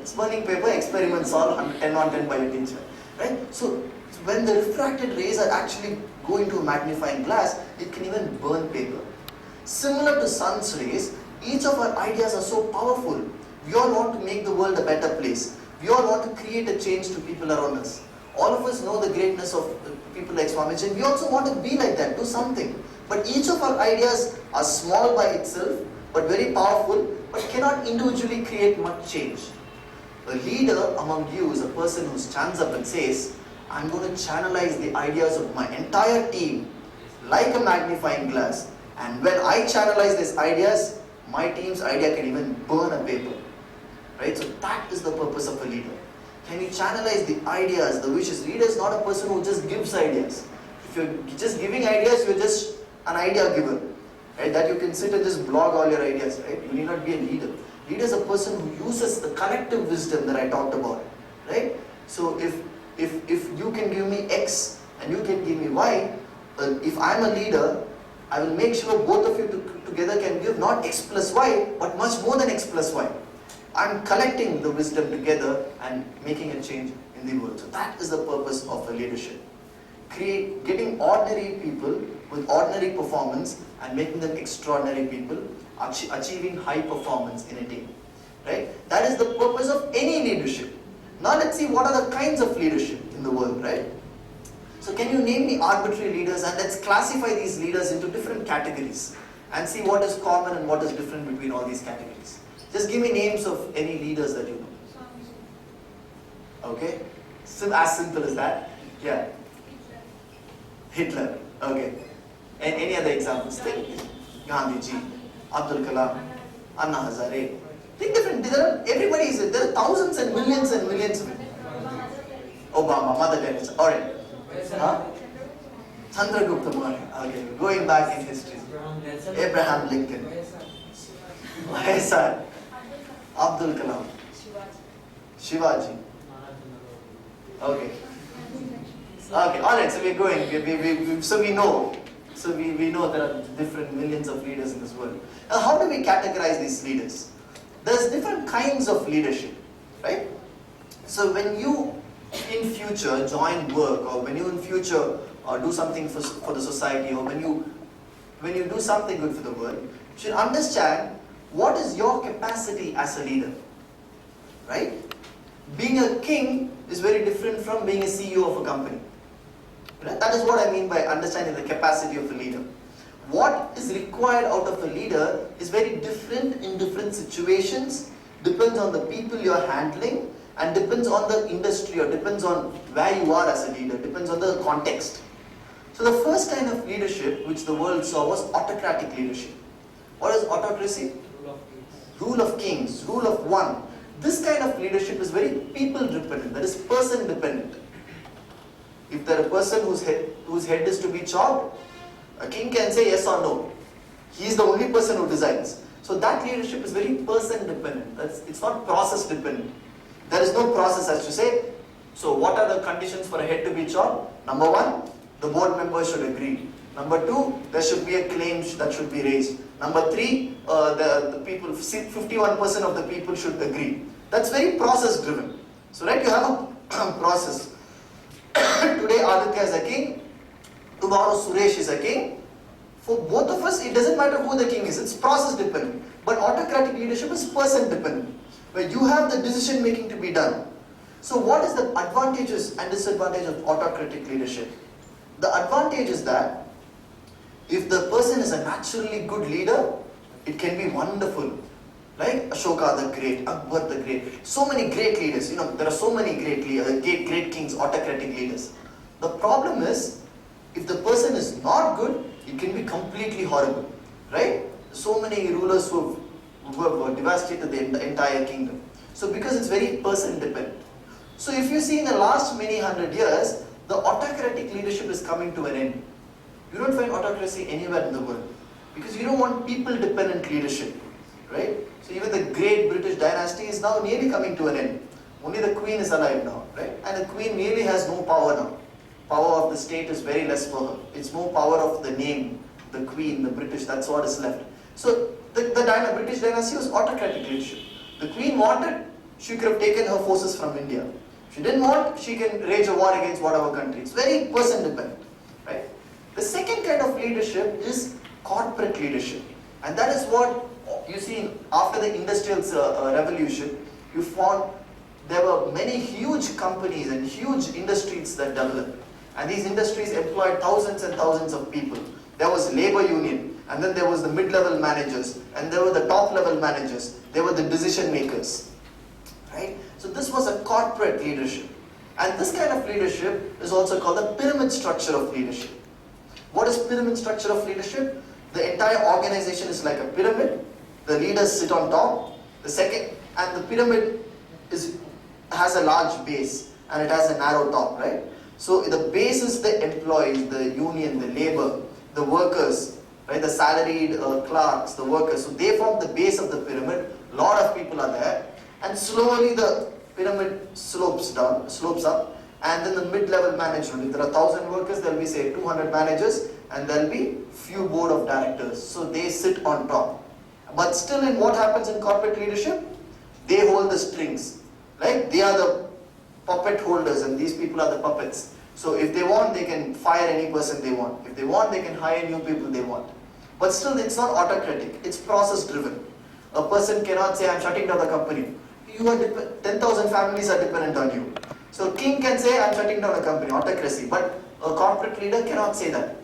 It's burning paper, experiments all 10 on 10 by your teacher. Right? So when the refracted rays are actually going to a magnifying glass, it can even burn paper. Similar to sun's rays, each of our ideas are so powerful. We all want to make the world a better place. We all want to create a change to people around us. All of us know the greatness of people like Swamiji, and we also want to be like that, do something. But each of our ideas are small by itself, but very powerful, but cannot individually create much change. A leader among you is a person who stands up and says, I'm going to channelize the ideas of my entire team like a magnifying glass. And when I channelize these ideas, my team's idea can even burn a paper. Right? So that is the purpose of a leader. Can you channelize the ideas, the wishes? Leader is not a person who just gives ideas. If you're just giving ideas, you're just an idea giver. Right? That you can sit and just blog all your ideas. Right? You need not be a leader. Leader is a person who uses the collective wisdom that I talked about. Right? So if you can give me X and you can give me Y, if I'm a leader, I will make sure both of you together can give not X plus Y, but much more than X plus Y. I'm collecting the wisdom together and making a change in the world. So that is the purpose of a leadership. Getting ordinary people with ordinary performance and making them extraordinary people, achieving high performance in a team. Right? That is the purpose of any leadership. Now let's see what are the kinds of leadership in the world, right? So can you name me arbitrary leaders, and let's classify these leaders into different categories and see what is common and what is different between all these categories. Just give me names of any leaders that you know. Okay? As simple as that? Yeah. Hitler. Okay. And any other examples? Think. Gandhiji, Abdul Kalam, Anna Hazare. Think different. Everybody is there are thousands and millions of it. Obama, Mother Teresa. Alright. Huh? Chandragupta Maurya. Okay. Going back in history. Abraham Lincoln. Maheswaran. Abdul Kalam. Shivaji. Okay. Okay, alright, so we're going. So we know. So we know there are different millions of leaders in this world. Now, how do we categorize these leaders? There's different kinds of leadership, right? So when you in future join work, or when you in future do something for the society, or when you do something good for the world, you should understand what is your capacity as a leader, right? Being a king is very different from being a CEO of a company. Right? That is what I mean by understanding the capacity of a leader. What is required out of a leader is very different in different situations, depends on the people you are handling, and depends on the industry, or depends on where you are as a leader, depends on the context. So the first kind of leadership which the world saw was autocratic leadership. What is autocracy? Rule of kings, rule of one. This kind of leadership is very people dependent, that is person dependent. If there is a person whose head is to be chopped, a king can say yes or no. He is the only person who decides. So that leadership is very person dependent. It's not process dependent. There is no process as to say, so what are the conditions for a head to be chopped? Number one, the board members should agree. Number two, there should be a claim that should be raised. Number three, the people, 51% of the people should agree. That's very process driven. So right, you have a process. Today Aditya is a king, tomorrow Suresh is a king. For both of us, it doesn't matter who the king is, it's process dependent. But autocratic leadership is person dependent, where you have the decision making to be done. So what is the advantages and disadvantages of autocratic leadership? The advantage is that if the person is a naturally good leader, it can be wonderful. Like Ashoka the Great, Akbar the Great, so many great leaders. There are so many great kings, autocratic leaders. The problem is, if the person is not good, it can be completely horrible, right? So many rulers who have devastated the entire kingdom. So because it's very person dependent. So if you see in the last many hundred years, the autocratic leadership is coming to an end. You don't find autocracy anywhere in the world, because you don't want people dependent leadership, right? So even the great British dynasty is now nearly coming to an end. Only the queen is alive now, right? And the queen really has no power now. Power of the state is very less for her. It's more power of the name, the queen, the British, that's what is left. So the British dynasty was autocratic leadership. The queen wanted, she could have taken her forces from India. If she didn't want, she can wage a war against whatever country. It's very person dependent, right? The second kind of leadership is corporate leadership. And that is what you see after the industrial revolution. You found there were many huge companies and huge industries that developed. And these industries employed thousands and thousands of people. There was labor union, and then there was the mid-level managers, and there were the top-level managers. There were the decision makers, right? So this was a corporate leadership. And this kind of leadership is also called the pyramid structure of leadership. What is pyramid structure of leadership? The entire organization is like a pyramid. The leaders sit on top. And the pyramid has a large base, and it has a narrow top, right? So the base is the employees, the union, the labor, the workers, right? The salaried clerks, the workers. So they form the base of the pyramid. A lot of people are there, and slowly the pyramid slopes up, and then the mid-level management. If there are 1,000 workers, there will be say 200 managers, and there will be few board of directors. So they sit on top. But still, in what happens in corporate leadership? They hold the strings. Like they are the puppet holders, and these people are the puppets. So if they want, they can fire any person they want. If they want, they can hire new people they want. But still, it's not autocratic. It's process driven. A person cannot say, I'm shutting down the company. 10,000 families are dependent on you. So king can say, I'm shutting down a company, autocracy. But a corporate leader cannot say that.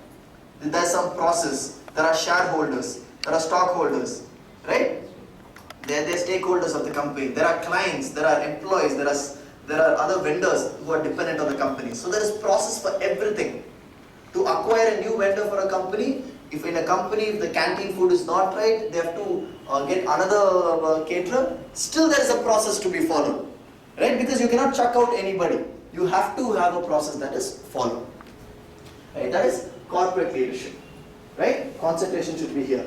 There's some process. There are shareholders. There are stockholders. Right? They're stakeholders of the company. There are clients. There are employees. There are other vendors who are dependent on the company. So there is process for everything. To acquire a new vendor for a company, if in a company, if the canteen food is not right, they have to get another caterer. Still there is a process to be followed. Right? Because you cannot chuck out anybody. You have to have a process that is followed. Right? That is corporate leadership. Right? Concentration should be here.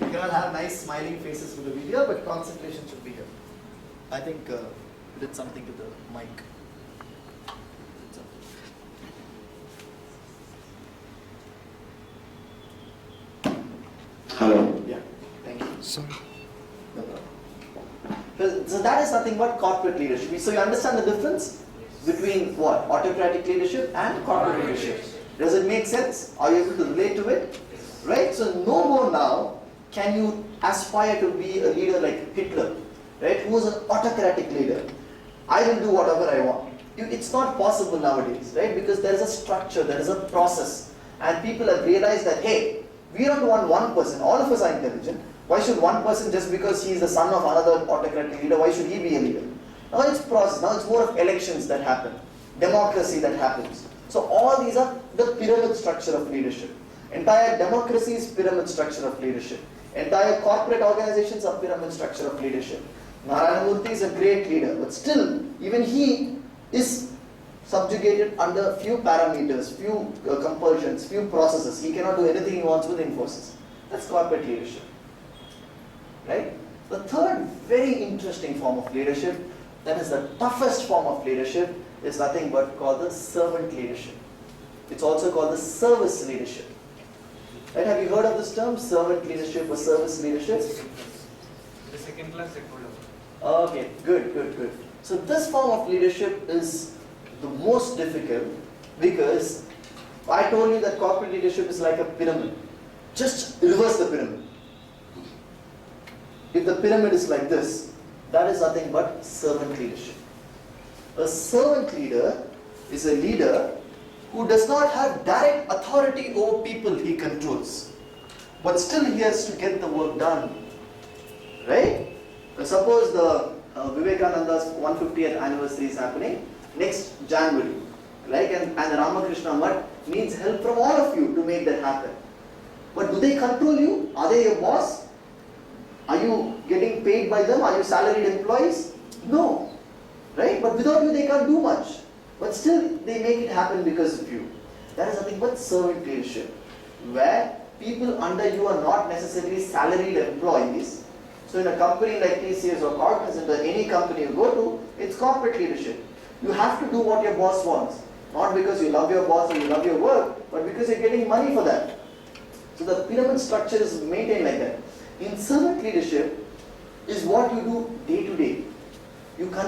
You cannot have nice smiling faces for the video, but concentration should be here. I think did something to the mic. Hello. Yeah, thank you. Sorry. No problem. So that is nothing but corporate leadership. So you understand the difference between what? Autocratic leadership and corporate leadership. Does it make sense? Are you able to relate to it? Right? So no more now can you aspire to be a leader like Hitler, right? Who was an autocratic leader. I will do whatever I want. It's not possible nowadays, right? Because there is a structure, there is a process. And people have realized that, hey, we don't want one person. All of us are intelligent. Why should one person, just because he is the son of another autocratic leader, why should he be a leader? Now it's process. Now it's more of elections that happen. Democracy that happens. So all these are the pyramid structure of leadership. Entire democracy is pyramid structure of leadership. Entire corporate organizations are pyramid structure of leadership. Narayana Murthy is a great leader, but still, even he is subjugated under few parameters, few compulsions, few processes. He cannot do anything he wants with Infosys. That's corporate leadership. Right? The third very interesting form of leadership, that is the toughest form of leadership, is nothing but called the servant leadership. It's also called the service leadership. Right? Have you heard of this term, servant leadership or service leadership? The second class stakeholder. Okay, good. So this form of leadership is the most difficult because I told you that corporate leadership is like a pyramid. Just reverse the pyramid. If the pyramid is like this, that is nothing but servant leadership. A servant leader is a leader who does not have direct authority over people he controls, but still he has to get the work done. Right? Suppose the Vivekananda's 150th anniversary is happening next January, right? And the Ramakrishna Mutt needs help from all of you to make that happen. But do they control you? Are they your boss? Are you getting paid by them? Are you salaried employees? No. Right? But without you they can't do much. But still they make it happen because of you. That is nothing but servant leadership, where people under you are not necessarily salaried employees. So in a company like TCS or Cognizant or any company you go to, it's corporate leadership. You have to do what your boss wants. Not because you love your boss or you love your work, but because you're getting money for that. So the pyramid structure is maintained like that. In servant leadership is what you do day to day.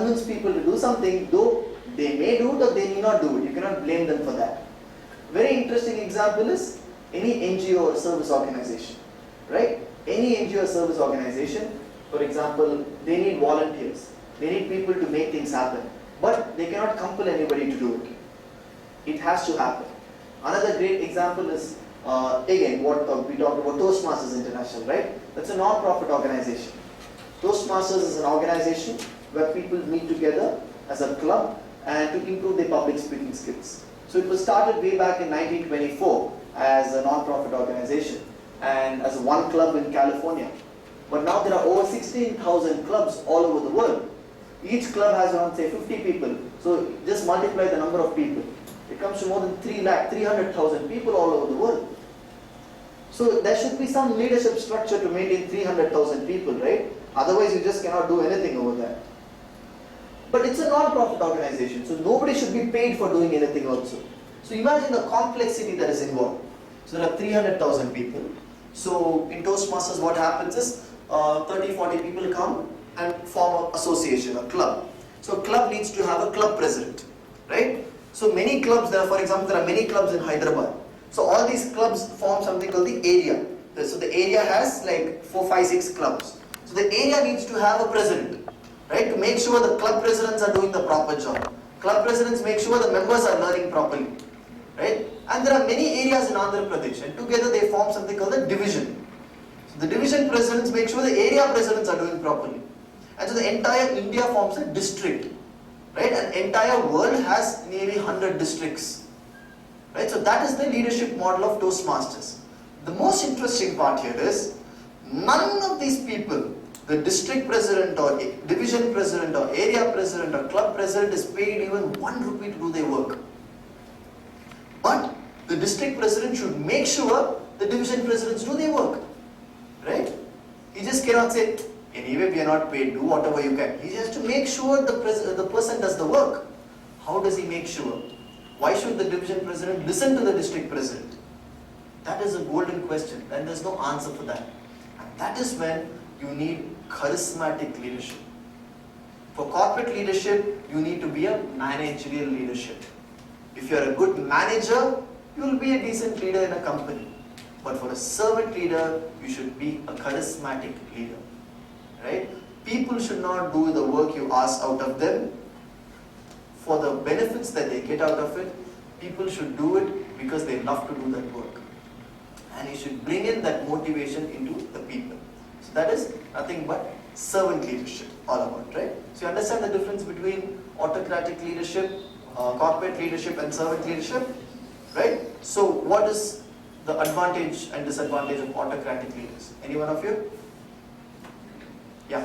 convince people to do something, though they may do it or they may not do it. You cannot blame them for that. Very interesting example is any NGO or service organization, right? Any NGO or service organization, for example, they need volunteers. They need people to make things happen. But they cannot compel anybody to do it. It has to happen. Another great example is, again, what we talked about Toastmasters International, right? That's a non-profit organization. Toastmasters is an organization where people meet together as a club and to improve their public speaking skills. So it was started way back in 1924 as a non-profit organization and as one club in California. But now there are over 16,000 clubs all over the world. Each club has around, say, 50 people. So just multiply the number of people. It comes to more than 300,000 people all over the world. So there should be some leadership structure to maintain 300,000 people, right? Otherwise you just cannot do anything over there. But it's a non-profit organization, so nobody should be paid for doing anything also. So imagine the complexity that is involved. So there are 300,000 people. So in Toastmasters what happens is 30-40 people come and form an association, a club. So a club needs to have a club president, right? So many clubs, for example, there are many clubs in Hyderabad. So all these clubs form something called the area. So the area has like 4, 5, 6 clubs. So the area needs to have a president, right? To make sure the club presidents are doing the proper job. Club presidents make sure the members are learning properly, right? And there are many areas in Andhra Pradesh, and together they form something called the division. So the division presidents make sure the area presidents are doing properly. And so the entire India forms a district, right? And entire world has nearly 100 districts, right? So that is the leadership model of Toastmasters. The most interesting part here is, none of these people, the district president or division president or area president or club president is paid even 1 rupee to do their work. But the district president should make sure the division presidents do their work, right? He just cannot say, anyway we are not paid, do whatever you can. He has to make sure the person does the work. How does he make sure? Why should the division president listen to the district president? That is a golden question, and there's no answer for that. And that is when you need charismatic leadership. For corporate leadership, you need to be a managerial leadership. If you are a good manager, you will be a decent leader in a company. But for a servant leader, you should be a charismatic leader, right? People should not do the work you ask out of them for the benefits that they get out of it. People should do it because they love to do that work. And you should bring in that motivation into the people. So that is nothing but servant leadership all about, right? So you understand the difference between autocratic leadership, corporate leadership and servant leadership, right? So what is the advantage and disadvantage of autocratic leaders? Any one of you? Yeah,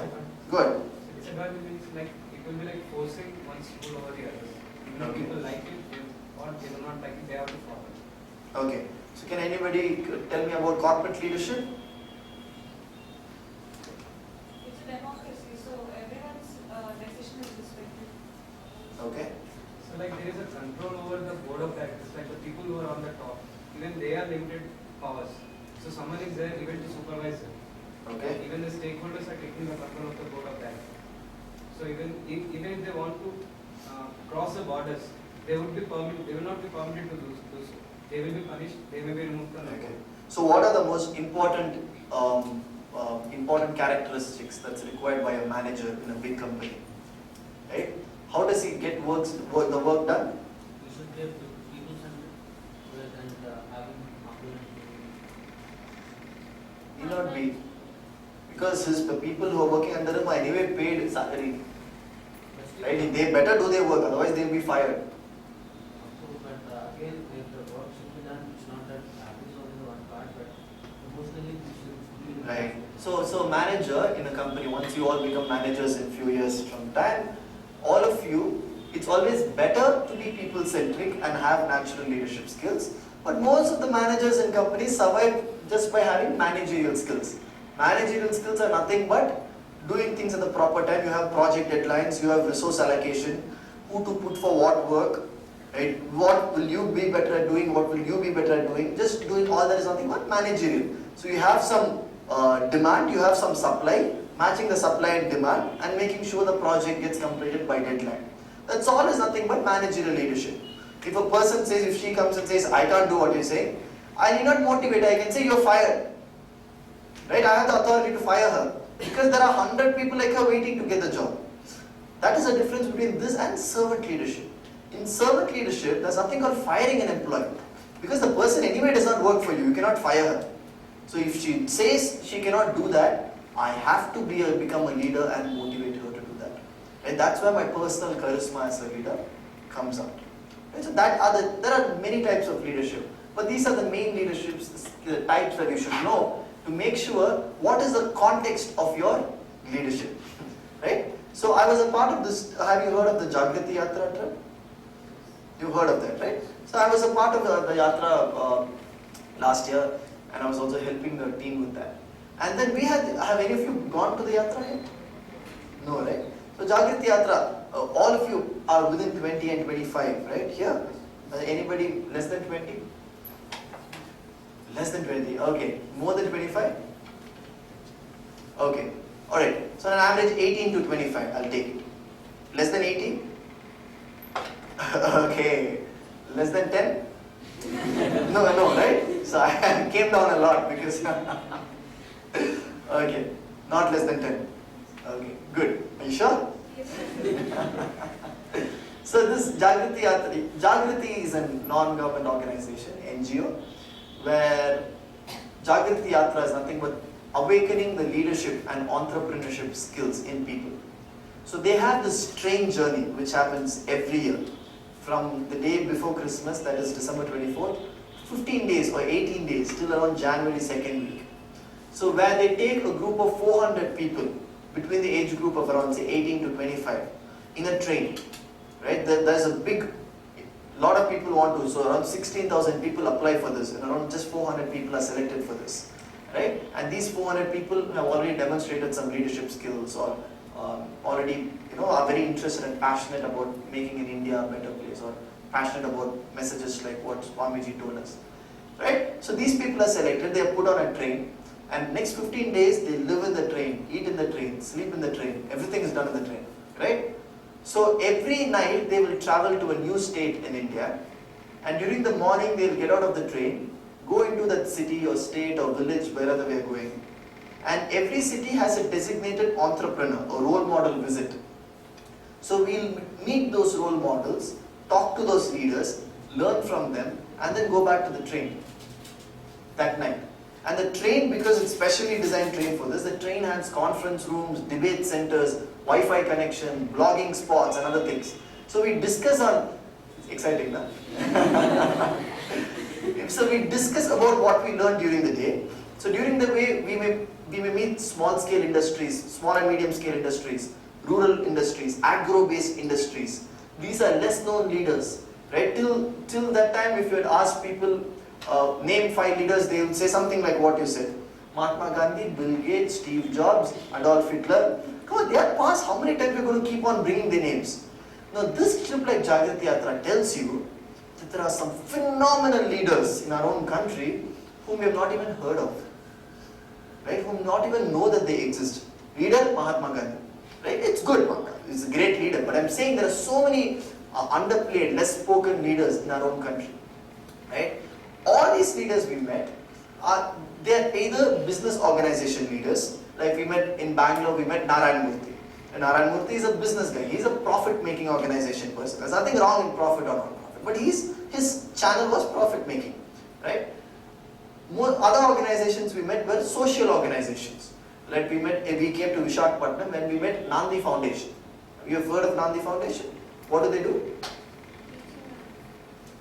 good. Disadvantage means like it will be like forcing one school over the others. Even if people like it, or they do not like it, they have to follow. Okay. So can anybody tell me about corporate leadership? It's a democracy, so everyone's decision is respected. Okay. So like there is a control over the board of directors, like the people who are on the top, even they are limited powers. So someone is there even to supervise them. Okay. Even the stakeholders are taking the control of the board of directors. So even if they want to cross the borders, they will not be permitted to do so. They will be punished. They may be removed from the board. So what are the most important important characteristics that's required by a manager in a big company? Right? How does he get the work done? You should get people centered rather than having He not be, because the people who are working under him are anyway paid salary. Right? They better do their work, otherwise they'll be fired. But again, if the work should be done, it's not that happy is only the one part, but emotionally we should be Right. So manager in a company, once you all become managers in few years from time, all of you, it's always better to be people-centric and have natural leadership skills. But most of the managers in companies survive just by having managerial skills. Managerial skills are nothing but doing things at the proper time. You have project deadlines, you have resource allocation, who to put for what work, right? What will you be better at doing, what will you be better at doing. Just doing all that is nothing but managerial. So you have some demand, you have some supply. matching the supply and demand, and making sure the project gets completed by deadline. That's all is nothing but managerial leadership. If a person says, if she comes and says, I can't do what you're saying, I need not motivate her, I can say you're fired. Right? I have the authority to fire her. Because there are 100 people like her waiting to get the job. That is the difference between this and servant leadership. In servant leadership, there's something called firing an employee. Because the person anyway does not work for you, you cannot fire her. So if she says she cannot do that, I have to become a leader and motivate her to do that. And that's where my personal charisma as a leader comes out. And so there are many types of leadership, but these are the main leaderships, the types that you should know to make sure what is the context of your leadership. Right? So I was a part of this. Have you heard of the Jagrati Yatra trip? You heard of that, right? So I was a part of the Yatra last year, and I was also helping the team with that. And then have any of you gone to the Yatra yet? No, right? So Jagrati Yatra, all of you are within 20 and 25, right? Here? Anybody less than 20? Less than 20, okay. More than 25? Okay. Alright, so on average 18 to 25, I'll take it. Less than 18? Okay. Less than 10? No, right? So I came down a lot because... Okay, not less than 10. Okay, good. Are you sure? So this Jagrati is a non-government organization, NGO, where Jagrati Yatra is nothing but awakening the leadership and entrepreneurship skills in people. So they have this train journey which happens every year from the day before Christmas, that is December 24th, 15 days or 18 days till around January 2nd week. So where they take a group of 400 people between the age group of around say 18 to 25 in a train, right? There's a big lot of people want to, so around 16,000 people apply for this, and around just 400 people are selected for this, right? And these 400 people have already demonstrated some leadership skills, or already are very interested and passionate about making in India a better place, or passionate about messages like what Swamiji told us, right? So these people are selected, they are put on a train, and next 15 days they live in the train, eat in the train, sleep in the train, everything is done in the train, right? So every night they will travel to a new state in India, and during the morning they will get out of the train, go into that city or state or village wherever we are going, and every city has a designated entrepreneur or role model visit. So we'll meet those role models, talk to those leaders, learn from them, and then go back to the train that night. And the train, because it's specially designed train for this, the train has conference rooms, debate centers, Wi-Fi connection, blogging spots and other things. So we discuss on, it's exciting, no? So we discuss about what we learned during the day. So during the way we may meet small scale industries, small and medium scale industries, rural industries, agro-based industries. These are less known leaders, right? Till that time, if you had asked people, name 5 leaders, they will say something like what you said. Mahatma Gandhi, Bill Gates, Steve Jobs, Adolf Hitler. Come on, they are past. How many times we're going to keep on bringing their names? Now this trip like Jagrati Yatra tells you that there are some phenomenal leaders in our own country whom we have not even heard of. Right? Whom not even know that they exist. Leader, Mahatma Gandhi. Right? It's good, he's a great leader, but I'm saying there are so many underplayed, less spoken leaders in our own country. Right? All these leaders we met, they are either business organization leaders, like we met in Bangalore, we met Narayan Murthy. And Narayan Murthy is a business guy, he's a profit-making organization person. There's nothing wrong in profit or non-profit, but his channel was profit-making. Right? Other organizations we met were social organizations. Like we came to Visakhapatnam and we met Nandi Foundation. You have heard of Nandi Foundation? What do?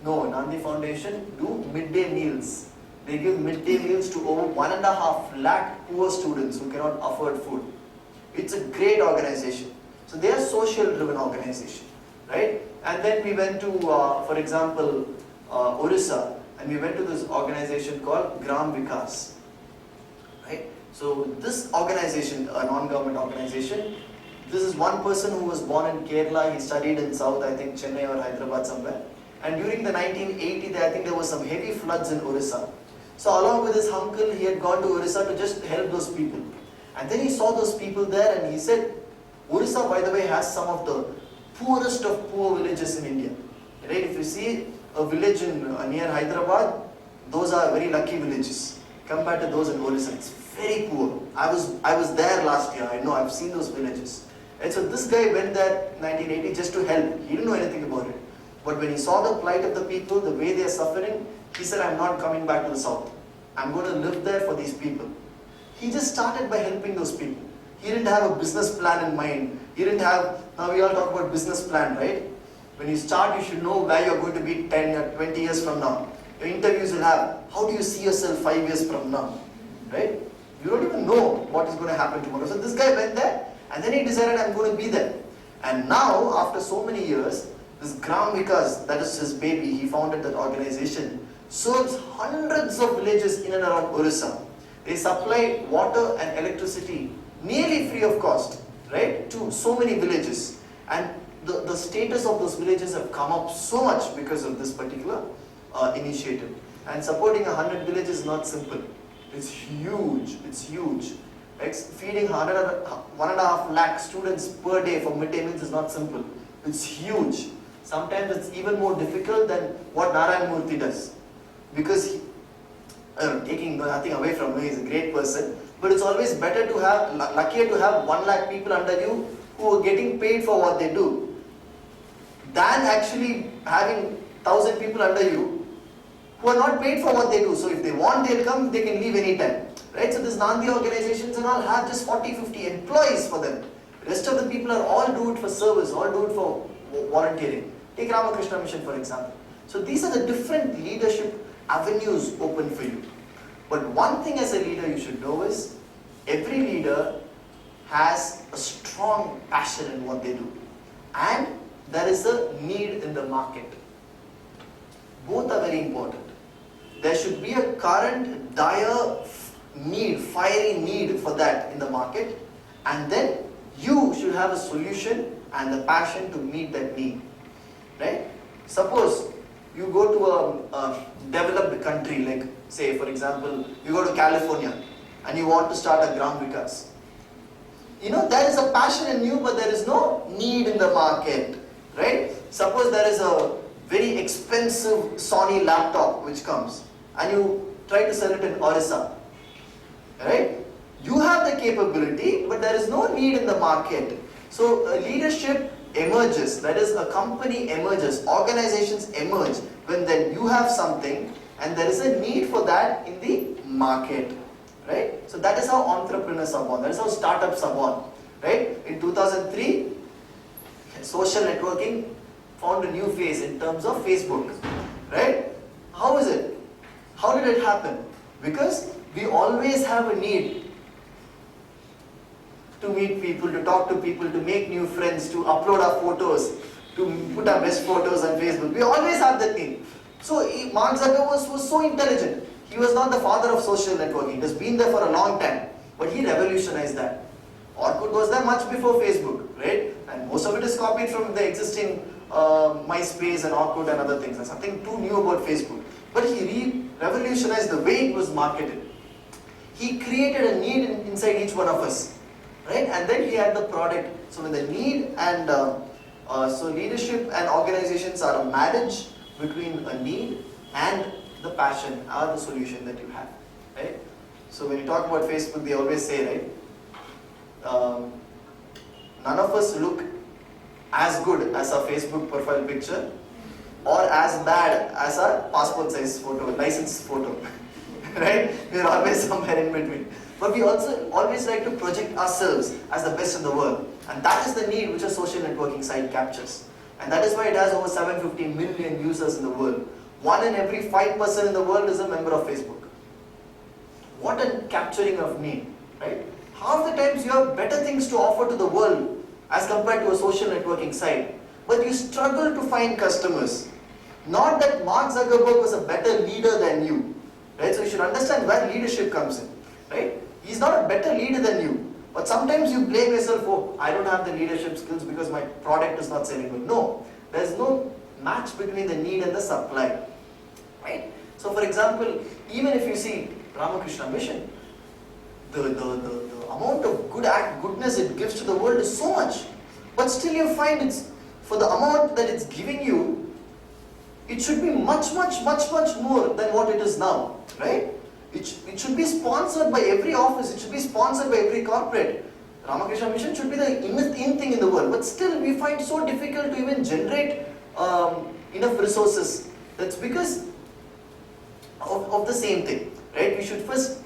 No, Nandi Foundation do midday meals. They give midday meals to over 1.5 lakh poor students who cannot afford food. It's a great organization. So they are social driven organization, right? And then we went to, for example, Orissa, and we went to this organization called Gram Vikas, right? So this organization, a non-government organization, this is one person who was born in Kerala. He studied in South, I think Chennai or Hyderabad somewhere. And during the 1980s, I think there was some heavy floods in Orissa. So along with his uncle, he had gone to Orissa to just help those people. And then he saw those people there and he said, Orissa, by the way, has some of the poorest of poor villages in India. Right? If you see a village near Hyderabad, those are very lucky villages compared to those in Orissa. It's very poor. I was there last year. I know, I've seen those villages. And so this guy went there in 1980 just to help. He didn't know anything about it. But when he saw the plight of the people, the way they are suffering, he said, I'm not coming back to the south. I'm going to live there for these people. He just started by helping those people. He didn't have a business plan in mind. He didn't have, now we all talk about business plan, right? When you start, you should know where you're going to be 10 or 20 years from now. Your interviews will have, how do you see yourself 5 years from now? Right? You don't even know what is going to happen tomorrow. So this guy went there and then he decided, I'm going to be there. And now, after so many years, this Gram Vikas, that is his baby, he founded that organization, serves hundreds of villages in and around Orissa. They supply water and electricity nearly free of cost, right, to so many villages. And the status of those villages have come up so much because of this particular initiative. And supporting 100 villages is not simple. It's huge. It's huge. Like feeding 1.5 lakh students per day for midday meals is not simple. It's huge. Sometimes it's even more difficult than what Narayan Murthy does. Because taking nothing away from him, he's a great person. But it's always better to have, luckier to have 1 lakh people under you who are getting paid for what they do, than actually having 1,000 people under you who are not paid for what they do. So if they want, they'll come, they can leave anytime. Right? So these Nandi organizations and all have just 40, 50 employees for them. The rest of the people are all do it for service, all do it for volunteering. Take Ramakrishna Mission for example. So these are the different leadership avenues open for you. But one thing as a leader you should know is, every leader has a strong passion in what they do. And there is a need in the market. Both are very important. There should be a current dire need, fiery need for that in the market, and then you should have a solution and the passion to meet that need. Right? Suppose you go to a developed country, like say for example, you go to California and you want to start a Gram Vikas. You know, there is a passion in you, but there is no need in the market. Right? Suppose there is a very expensive Sony laptop which comes and you try to sell it in Orissa. Right? You have the capability, but there is no need in the market. So leadership emerges, that is, a company emerges, organizations emerge when then you have something and there is a need for that in the market. Right? So that is how entrepreneurs are born, that is how startups are born. Right? In 2003, social networking found a new phase in terms of Facebook. Right? How is it? How did it happen? Because we always have a need to meet people, to talk to people, to make new friends, to upload our photos, to put our best photos on Facebook. We always have that need. So Mark Zuckerberg was so intelligent. He was not the father of social networking. He has been there for a long time. But he revolutionized that. Orkut was there much before Facebook, right? And most of it is copied from the existing MySpace and Orkut and other things. There's something too new about Facebook. But he revolutionized the way it was marketed. He created a need inside each one of us. Right? And then he had the product. So when the need and so leadership and organizations are a marriage between a need and the passion are the solution that you have. Right? So when you talk about Facebook, they always say, right, none of us look as good as our Facebook profile picture or as bad as our passport size photo, license photo. Right? We are always somewhere in between. But we also always like to project ourselves as the best in the world. And that is the need which a social networking site captures. And that is why it has over 750 million users in the world. 1 in every 5 person in the world is a member of Facebook. What a capturing of need, right? Half the times you have better things to offer to the world as compared to a social networking site. But you struggle to find customers. Not that Mark Zuckerberg was a better leader than you. Right? So you should understand where leadership comes in. Right? He's not a better leader than you. But sometimes you blame yourself, oh, I don't have the leadership skills because my product is not selling good. No, there's no match between the need and the supply. Right? So for example, even if you see Ramakrishna Mission, the amount of goodness it gives to the world is so much. But still you find it's, for the amount that it's giving you, it should be much more than what it is now, right? It should be sponsored by every office, it should be sponsored by every corporate. Ramakrishna Mission should be the in thing in the world, but still we find so difficult to even generate enough resources. That's because of the same thing, right? We should first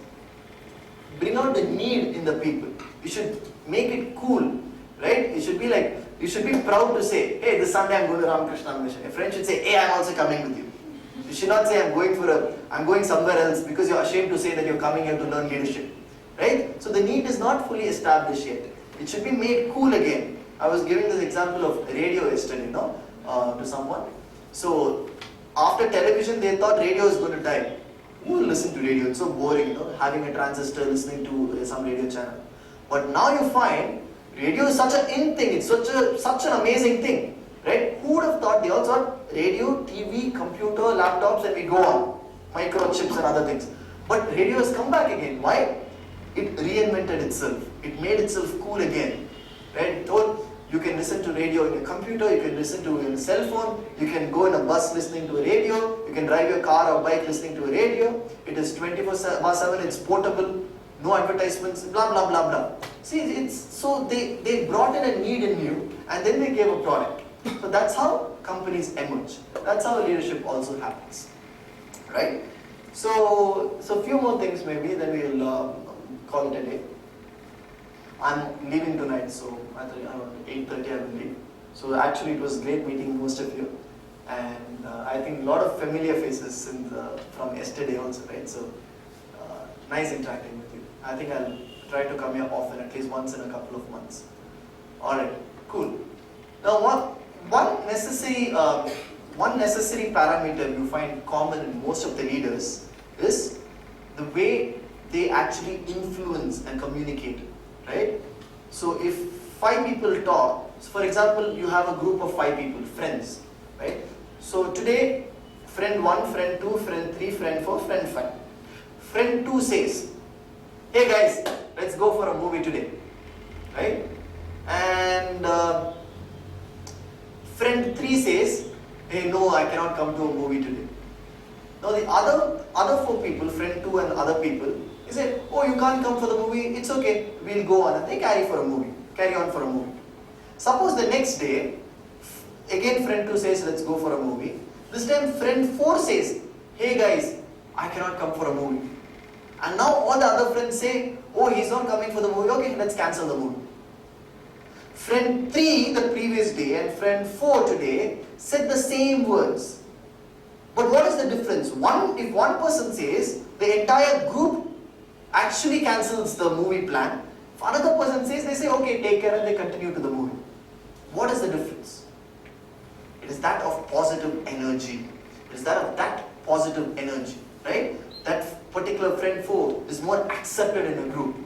bring out the need in the people. We should make it cool, right? It should be like, you should be proud to say, hey, this Sunday I'm going to Ramakrishna Mission. A friend should say, hey, I'm also coming with you. You should not say I'm going somewhere else because you're ashamed to say that you're coming here to learn leadership, right? So the need is not fully established yet. It should be made cool again. I was giving this example of radio yesterday, to someone. So after television, they thought radio is going to die. Who will listen to radio? It's so boring, having a transistor, listening to some radio channel. But now you find radio is such an in thing. It's such an amazing thing. Right? Who would have thought? They all thought radio, TV, computer, laptops, and we go on. Microchips and other things. But radio has come back again. Why? It reinvented itself. It made itself cool again. Right? It told you can listen to radio in your computer, you can listen to your cell phone, you can go in a bus listening to a radio, you can drive your car or bike listening to a radio. It is 24/7, it's portable, no advertisements, blah blah blah blah. See, so they brought in a need in you and then they gave a product. So that's how companies emerge. That's how leadership also happens, right? So a few more things maybe, then we'll call it a day. I'm leaving tonight, so I thought around 8:30 I will leave. So actually it was great meeting most of you, and I think a lot of familiar faces from yesterday also, right? So nice interacting with you. I think I'll try to come here often, at least once in a couple of months. All right, cool. Now one necessary parameter you find common in most of the leaders is the way they actually influence and communicate, right? So if 5 people talk, so for example, you have a group of 5 people, friends, right? So today, friend 1, friend 2, friend 3, friend 4, friend 5. Friend 2 says, hey guys, let's go for a movie today, right? And friend 3 says, hey, no, I cannot come to a movie today. Now the other 4 people, friend 2 and other people, they say, oh, you can't come for the movie, it's okay, we'll go on. And they carry on for a movie. Suppose the next day, again friend 2 says, let's go for a movie. This time friend 4 says, hey guys, I cannot come for a movie. And now all the other friends say, oh, he's not coming for the movie, okay, let's cancel the movie. Friend 3 the previous day and friend 4 today said the same words. But what is the difference? If one person says, the entire group actually cancels the movie plan. If another person says, they say, okay, take care, and they continue to the movie. What is the difference? It is that of positive energy. It is that of that positive energy, right? That particular friend 4 is more accepted in a group.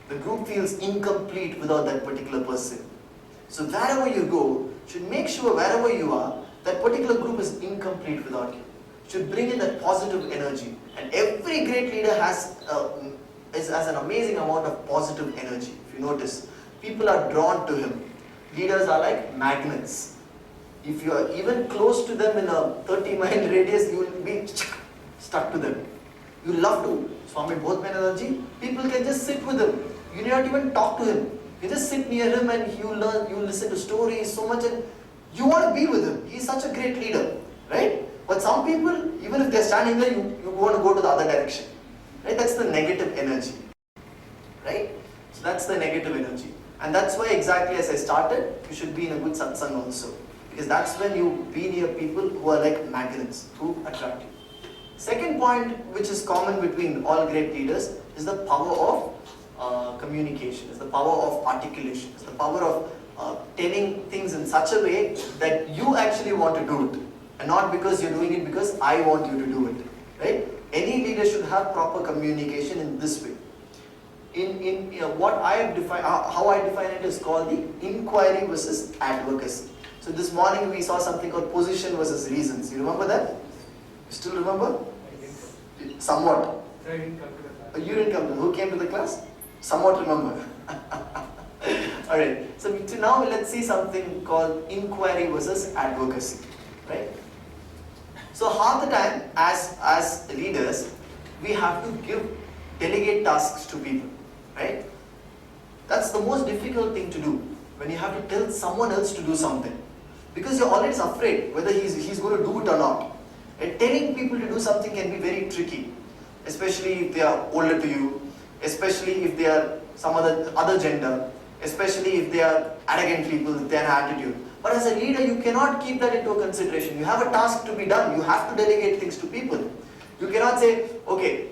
The group feels incomplete without that particular person. So wherever you go, you should make sure wherever you are, that particular group is incomplete without you. You should bring in that positive energy. And every great leader has an amazing amount of positive energy. If you notice, people are drawn to him. Leaders are like magnets. If you are even close to them in a 30-mile radius, you will be stuck to them. You love to Swami both men energy. People can just sit with him. You need not even talk to him. You just sit near him and you learn, you listen to stories so much, and you want to be with him. He's such a great leader, right? But some people, even if they're standing there, you want to go to the other direction. Right? That's the negative energy. Right? So that's the negative energy. And that's why exactly as I started, you should be in a good satsang also. Because that's when you be near people who are like magnets, who attract you. Second point, which is common between all great leaders, is the power of communication, is the power of articulation, is the power of telling things in such a way that you actually want to do it. And not because you're doing it because I want you to do it. Right? Any leader should have proper communication in this way. In what I have defined, how I define it is called the inquiry versus advocacy. So this morning we saw something called position versus reasons. You remember that? You still remember? Somewhat. I didn't come to the class. You didn't come to. Who came to the class? Somewhat remember. Alright, so now let's see something called inquiry versus advocacy. Right? So half the time as leaders, we have to delegate tasks to people. Right? That's the most difficult thing to do, when you have to tell someone else to do something. Because you're always afraid whether he's going to do it or not. And telling people to do something can be very tricky, especially if they are older to you, especially if they are some other gender, especially if they are arrogant people with their attitude. But as a leader, you cannot keep that into consideration. You have a task to be done. You have to delegate things to people. You cannot say, okay,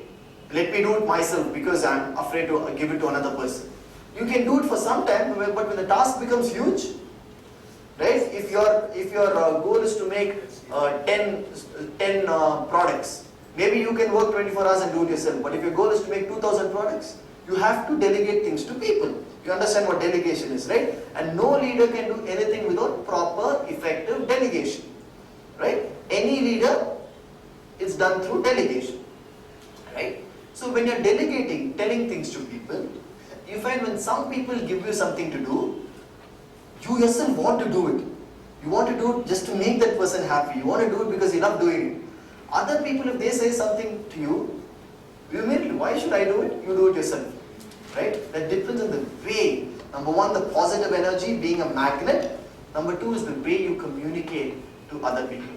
let me do it myself because I'm afraid to give it to another person. You can do it for some time, but when the task becomes huge, right? If your goal is to make 10 products, maybe you can work 24 hours and do it yourself. But if your goal is to make 2,000 products, you have to delegate things to people. You understand what delegation is, right? And no leader can do anything without proper, effective delegation, right? Any leader is done through delegation, right? So when you're delegating, telling things to people, you find when some people give you something to do, you yourself want to do it. You want to do it just to make that person happy. You want to do it because you love doing it. Other people, if they say something to you, you immediately, why should I do it? You do it yourself. Right? That depends on the way. Number one, the positive energy being a magnet. Number two is the way you communicate to other people.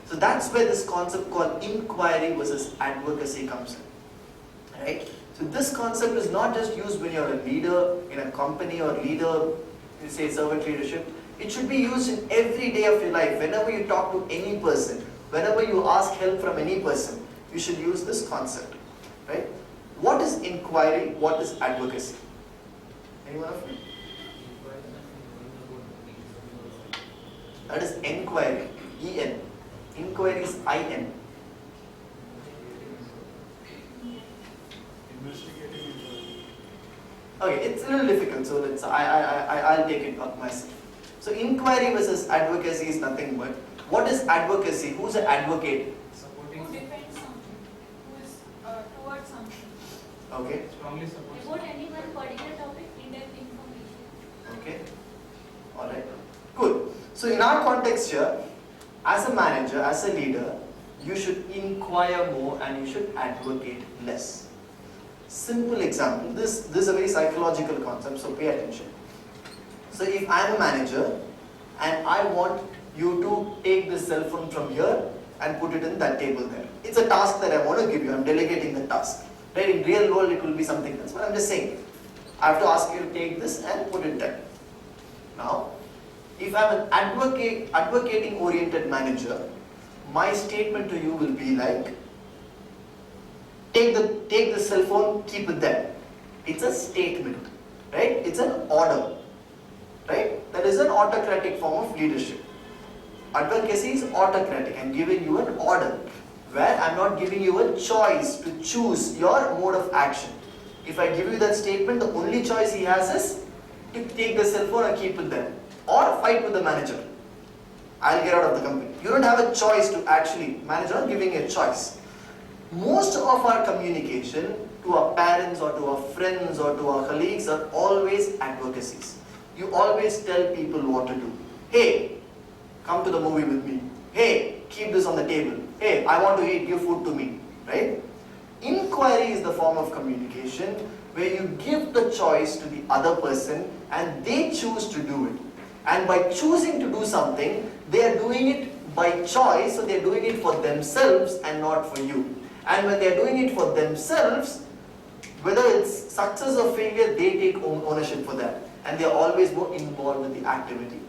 So that's where this concept called inquiry versus advocacy comes in. Right? So this concept is not just used when you're a leader in a company or leader, you say servant leadership. It should be used in every day of your life. Whenever you talk to any person, whenever you ask help from any person, you should use this concept. Right? What is inquiry? What is advocacy? Anyone of you? That is enquiry. E-N. Inquiry is I-N. Okay, it's a little difficult, so I'll take it up myself. So inquiry versus advocacy is nothing but, what is advocacy? Who's an advocate? Supporting. Who defends something, who is towards something. Okay. Strongly supports. About any one particular topic, in-depth information. Okay. Alright. Good. So in our context here, as a manager, as a leader, you should inquire more and you should advocate less. Simple example. This is a very psychological concept, so pay attention. So if I'm a manager and I want you to take this cell phone from here and put it in that table there. It's a task that I want to give you. I'm delegating the task. Right? In real world, it will be something else. But I'm just saying, I have to ask you to take this and put it there. Now, if I'm an advocating oriented manager, my statement to you will be like, take the cell phone, keep it there. It's a statement, right? It's an order, right? That is an autocratic form of leadership. Advocacy is autocratic. I'm giving you an order, where I'm not giving you a choice to choose your mode of action. If I give you that statement, the only choice he has is to take the cell phone and keep it there, or fight with the manager. I'll get out of the company. You don't have a choice to actually, manager not giving you a choice. Most of our communication to our parents or to our friends or to our colleagues are always advocacies. You always tell people what to do. Hey, come to the movie with me. Hey, keep this on the table. Hey, I want to eat, give food to me. Right? Inquiry is the form of communication where you give the choice to the other person and they choose to do it. And by choosing to do something, they are doing it by choice, so they are doing it for themselves and not for you. And when they are doing it for themselves, whether it's success or failure, they take ownership for that. And they are always more involved with the activity.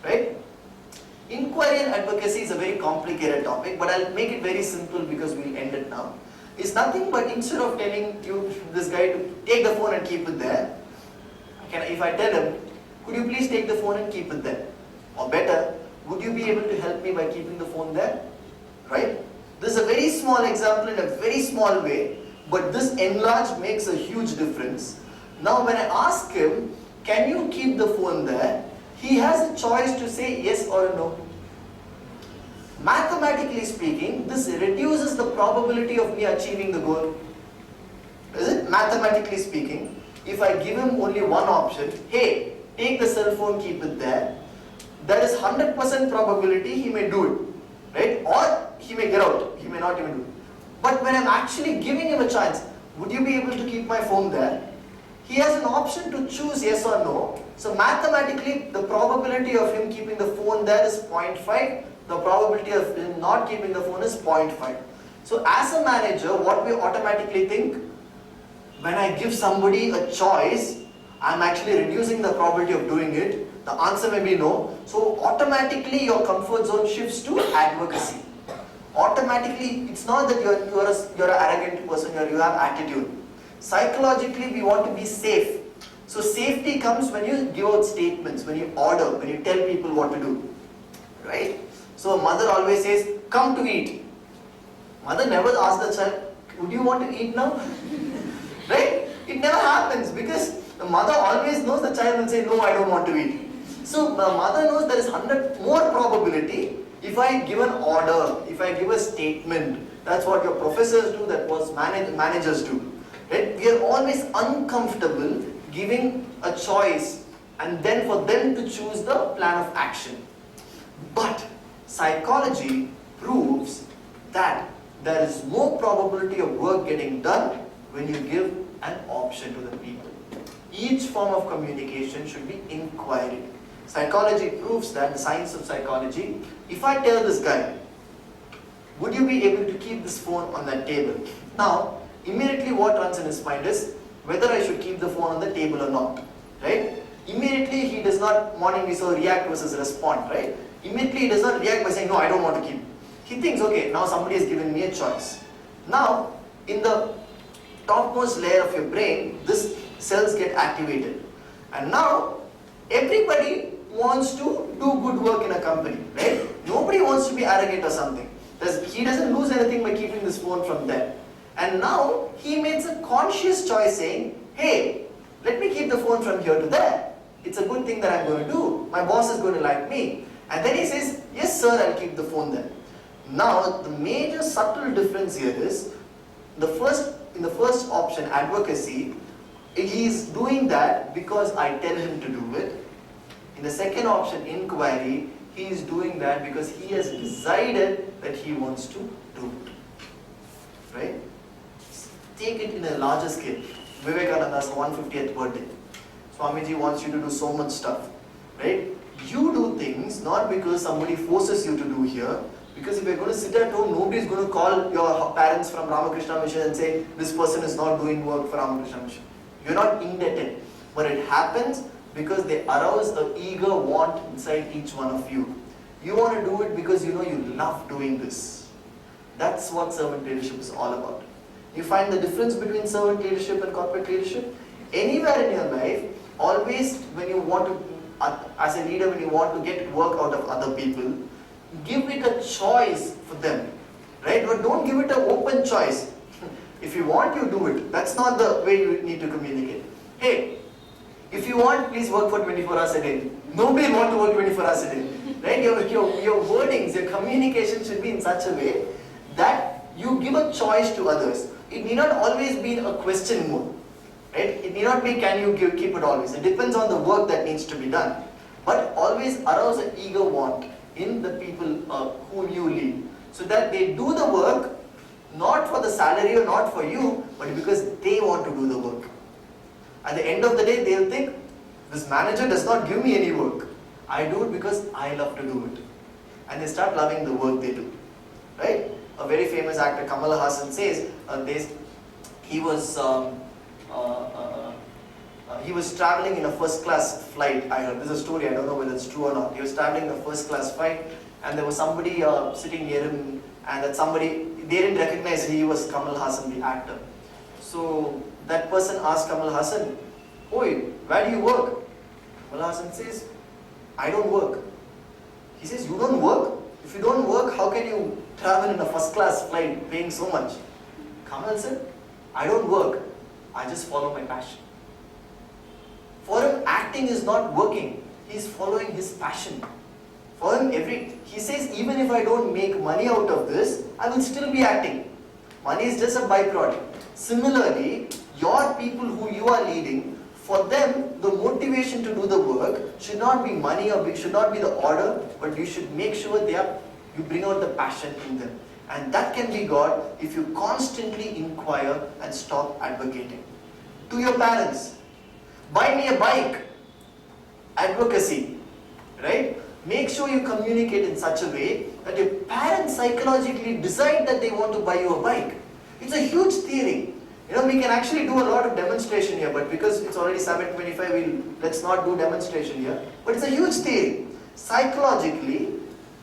Right? Inquiry and advocacy is a very complicated topic, but I'll make it very simple because we'll end it now. It's nothing but instead of telling you, this guy, to take the phone and keep it there, if I tell him, could you please take the phone and keep it there? Or better, would you be able to help me by keeping the phone there? Right? This is a very small example in a very small way, but this enlarged makes a huge difference. Now when I ask him, can you keep the phone there? He has a choice to say yes or no. Mathematically speaking, this reduces the probability of me achieving the goal. Is it? Mathematically speaking, if I give him only one option, hey, take the cell phone, keep it there, there is 100% probability he may do it, right? Or he may get out, he may not even do it. But when I'm actually giving him a chance, would you be able to keep my phone there? He has an option to choose yes or no. So mathematically, the probability of him keeping the phone there is 0.5. The probability of him not keeping the phone is 0.5. So as a manager, what we automatically think, when I give somebody a choice, I'm actually reducing the probability of doing it. The answer may be no. So automatically your comfort zone shifts to advocacy. Automatically, it's not that you're an arrogant person, you have attitude. Psychologically, we want to be safe. So safety comes when you give out statements, when you order, when you tell people what to do. Right? So a mother always says, come to eat. Mother never asks the child, would you want to eat now? Right? It never happens because the mother always knows the child will say, no, I don't want to eat. So the mother knows there is 100 more probability if I give an order, if I give a statement. That's what your professors do, that was managers do. Right? We are always uncomfortable giving a choice and then for them to choose the plan of action. But psychology proves that there is more probability of work getting done when you give an option to the people. Each form of communication should be inquiry. Psychology proves that, the science of psychology, if I tell this guy, would you be able to keep this phone on that table? Now, immediately what runs in his mind is whether I should keep the phone on the table or not, right? Immediately he does not, morning we saw react versus respond, right? Immediately he does not react by saying, no, I don't want to keep. He thinks, okay, now somebody has given me a choice. Now, in the topmost layer of your brain, these cells get activated. And now, everybody wants to do good work in a company, right? Nobody wants to be arrogant or something. He doesn't lose anything by keeping this phone from there. And now, he makes a conscious choice saying, hey, let me keep the phone from here to there. It's a good thing that I'm going to do. My boss is going to like me. And then he says, yes sir, I'll keep the phone there. Now, the major subtle difference here is, in the first option, advocacy, he is doing that because I tell him to do it. In the second option, inquiry, he is doing that because he has decided that he wants to do it. Right? Take it in a larger scale. Vivekananda's 150th birthday. Swamiji wants you to do so much stuff. Right? You do things not because somebody forces you to do here. Because if you're going to sit at home, nobody is going to call your parents from Ramakrishna Mission and say, this person is not doing work for Ramakrishna Mission. You're not indebted. But it happens because they arouse an eager want inside each one of you. You want to do it because you know you love doing this. That's what servant leadership is all about. You find the difference between servant leadership and corporate leadership? Anywhere in your life, always when you want to, as a leader, when you want to get work out of other people, give it a choice for them. Right? But don't give it an open choice. If you want, you do it. That's not the way you need to communicate. Hey, if you want, please work for 24 hours a day. Nobody wants to work 24 hours a day. Right? Your wordings, your communication should be in such a way that you give a choice to others. It need not always be a question mode. Right? It need not be can you keep it always. It depends on the work that needs to be done. But always arouse an eager want in the people whom you lead. So that they do the work not for the salary or not for you, but because they want to do the work. At the end of the day, they'll think, this manager does not give me any work. I do it because I love to do it. And they start loving the work they do. Right? A very famous actor, Kamal Hassan, says, he was traveling in a first class flight. I heard, this is a story, I don't know whether it's true or not. He was traveling in a first class flight and there was somebody sitting near him, and that somebody, they didn't recognize he was Kamal Hassan, the actor. So that person asked Kamal Hassan, "Oi, where do you work?" Kamal Hassan says, "I don't work." He says, "You don't work? If you don't work, how can you travel in a first class flight paying so much?" Kamal said, "I don't work, I just follow my passion." For him, acting is not working, he is following his passion. For him, he says, even if I don't make money out of this, I will still be acting. Money is just a byproduct. Similarly, your people who you are leading For them, the motivation to do the work should not be money or should not be the order, but you should make sure you bring out the passion in them. And that can be got if you constantly inquire and stop advocating. To your parents, buy me a bike. Advocacy, right? Make sure you communicate in such a way that your parents psychologically decide that they want to buy you a bike. It's a huge theory. We can actually do a lot of demonstration here, but because it's already 7:25, let's not do demonstration here. But it's a huge theory. Psychologically,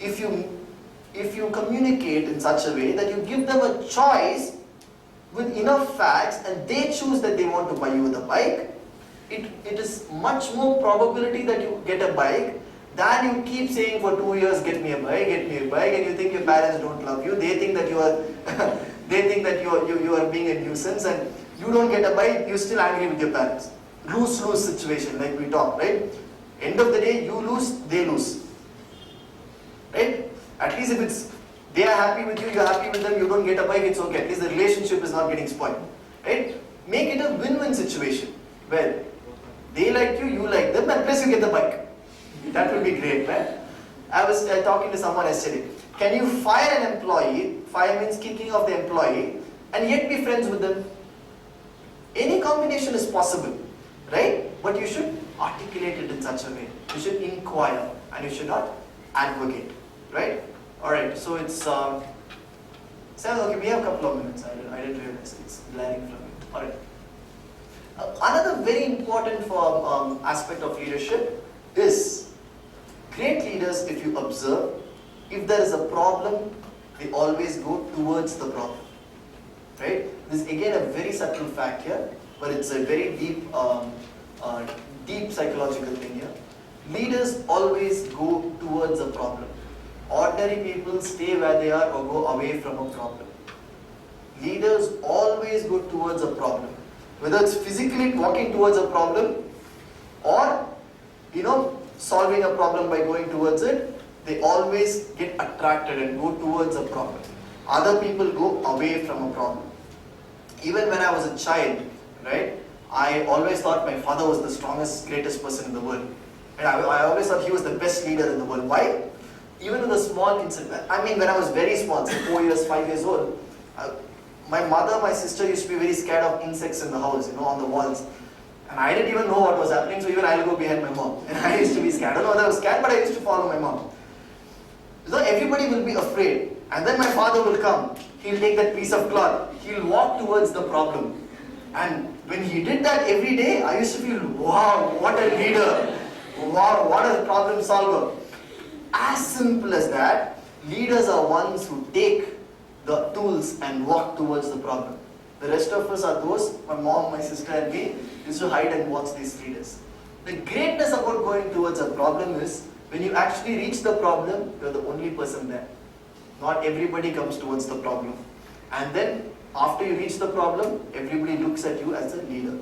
if you communicate in such a way that you give them a choice with enough facts and they choose that they want to buy you the bike, it is much more probability that you get a bike than you keep saying for 2 years, get me a bike, and you think your parents don't love you. They think that you are you are being a nuisance, and you don't get a bike, you're still angry with your parents. Lose-lose situation, like we talked, right? End of the day, you lose, they lose. Right? At least if they are happy with you, you're happy with them, you don't get a bike, it's okay. At least the relationship is not getting spoiled. Right? Make it a win-win situation where they like you, you like them, and plus you get the bike. That would be great, right? I was talking to someone yesterday. Can you fire an employee, fire means kicking off the employee, and yet be friends with them? Any combination is possible, right? But you should articulate it in such a way. You should inquire, and you should not advocate, right? Alright, so it's 7, okay, we have a couple of minutes. I didn't realize it's blaring from it. Alright. Another very important aspect of leadership is great leaders, if you observe, if there is a problem, they always go towards the problem. Right? This is again a very subtle fact here, but it's a very deep psychological thing here. Leaders always go towards a problem. Ordinary people stay where they are or go away from a problem. Leaders always go towards a problem. Whether it's physically walking towards a problem or, solving a problem by going towards it, they always get attracted and go towards a problem. Other people go away from a problem. Even when I was a child, right, I always thought my father was the strongest, greatest person in the world. And I always thought he was the best leader in the world. Why? Even with a small incident, when I was very small, say 4 years, 5 years old, my mother, my sister used to be very scared of insects in the house, on the walls. And I didn't even know what was happening, so even I'll go behind my mom. And I used to be scared. I don't know whether I was scared, but I used to follow my mom. So everybody will be afraid. And then my father will come. He'll take that piece of cloth. He'll walk towards the problem. And when he did that every day, I used to feel, wow, what a leader. Wow, what a problem solver. As simple as that, leaders are ones who take the tools and walk towards the problem. The rest of us are those, my mom, my sister and me, used to hide and watch these leaders. The greatness about going towards a problem is, when you actually reach the problem, you're the only person there. Not everybody comes towards the problem. And then, after you reach the problem, everybody looks at you as a leader.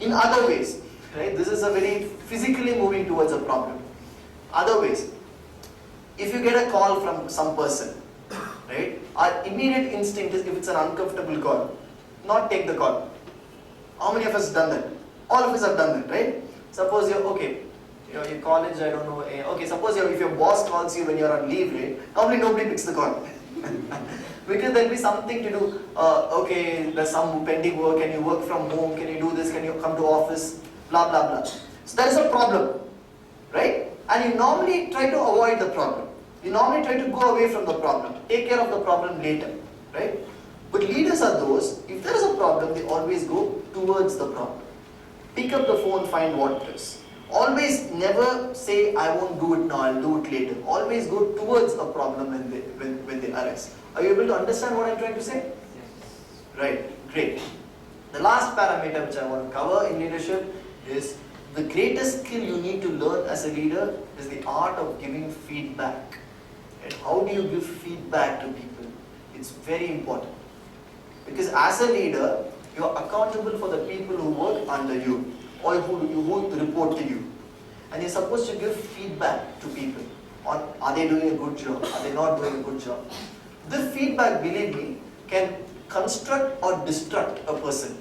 In other ways, right, this is a very physically moving towards a problem. Other ways, if you get a call from some person, right, our immediate instinct is, if it's an uncomfortable call, not take the call. How many of us have done that? All of us have done that, right? Suppose you're, your college, I don't know, okay, suppose if your boss calls you when you're on leave, right, normally nobody picks the call. Because there'll be something to do, okay, there's some pending work, can you work from home, can you do this, can you come to office, blah, blah, blah. So there is a problem, right? And you normally try to avoid the problem. You normally try to go away from the problem, take care of the problem later, right? But leaders are those, if there is a problem, they always go towards the problem. Pick up the phone, find what it is. Always never say, I won't do it now, I'll do it later. Always go towards a problem when they arise. Are you able to understand what I'm trying to say? Yes. Right, great. The last parameter which I want to cover in leadership is, the greatest skill you need to learn as a leader is the art of giving feedback. And how do you give feedback to people? It's very important. Because as a leader, you are accountable for the people who work under you or who report to you. And you're supposed to give feedback to people on, are they doing a good job? Are they not doing a good job? This feedback, believe me, can construct or destruct a person.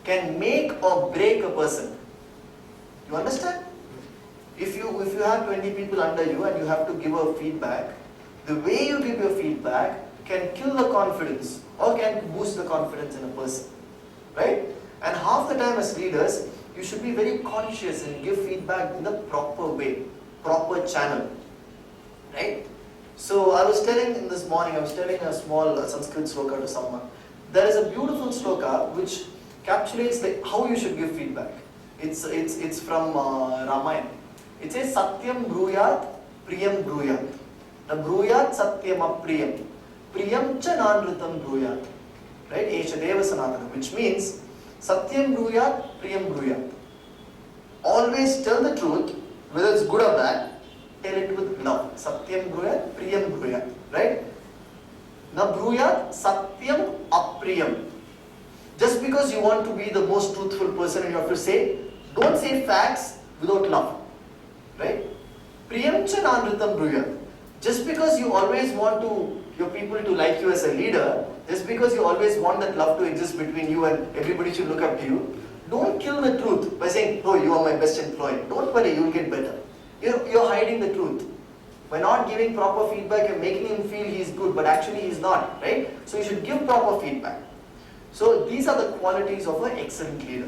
can make or break a person. You understand? If you have 20 people under you and you have to give a feedback, the way you give your feedback can kill the confidence or can boost the confidence in a person. Right? And half the time as leaders, you should be very conscious and give feedback in the proper way, proper channel. Right? So I was telling in this morning, I was telling a small Sanskrit sloka to someone. There is a beautiful sloka which encapsulates how you should give feedback. It's from Ramayana. It says Satyam Bruyat Priyam Bruyat. The Bruyat Satyam Apriyam. Priyam Cha Nanrutam Bruyat. Right? Esha Deva Sanatana. Which means Satyam Bruyat Priyam Bruyat. Always tell the truth, whether it's good or bad, tell it with love. Satyam Bruyat Priyam Bruyat. Right? Na Bruyat Satyam Apriyam. Just because you want to be the most truthful person and you have to say, don't say facts without love. Right? Priyamcha nanritam bruyat. Just because you always want your people to like you as a leader, just because you always want that love to exist between you and everybody should look up to you, don't kill the truth by saying, oh, you are my best employee. Don't worry, you'll get better. You're hiding the truth. By not giving proper feedback, you're making him feel he's good, but actually he's not. Right? So you should give proper feedback. So these are the qualities of an excellent leader.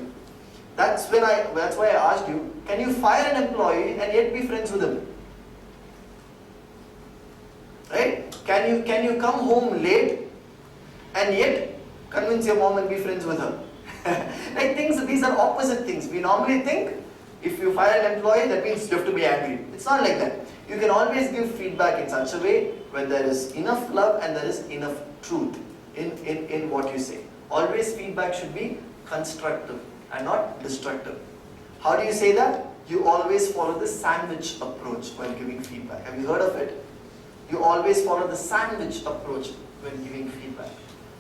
That's why I asked you, can you fire an employee and yet be friends with him? Right? Can you come home late and yet convince your mom and be friends with her? Like these are opposite things. We normally think if you fire an employee, that means you have to be angry. It's not like that. You can always give feedback in such a way where there is enough love and there is enough truth in what you say. Always feedback should be constructive and not destructive. How do you say that? You always follow the sandwich approach when giving feedback. Have you heard of it? You always follow the sandwich approach when giving feedback.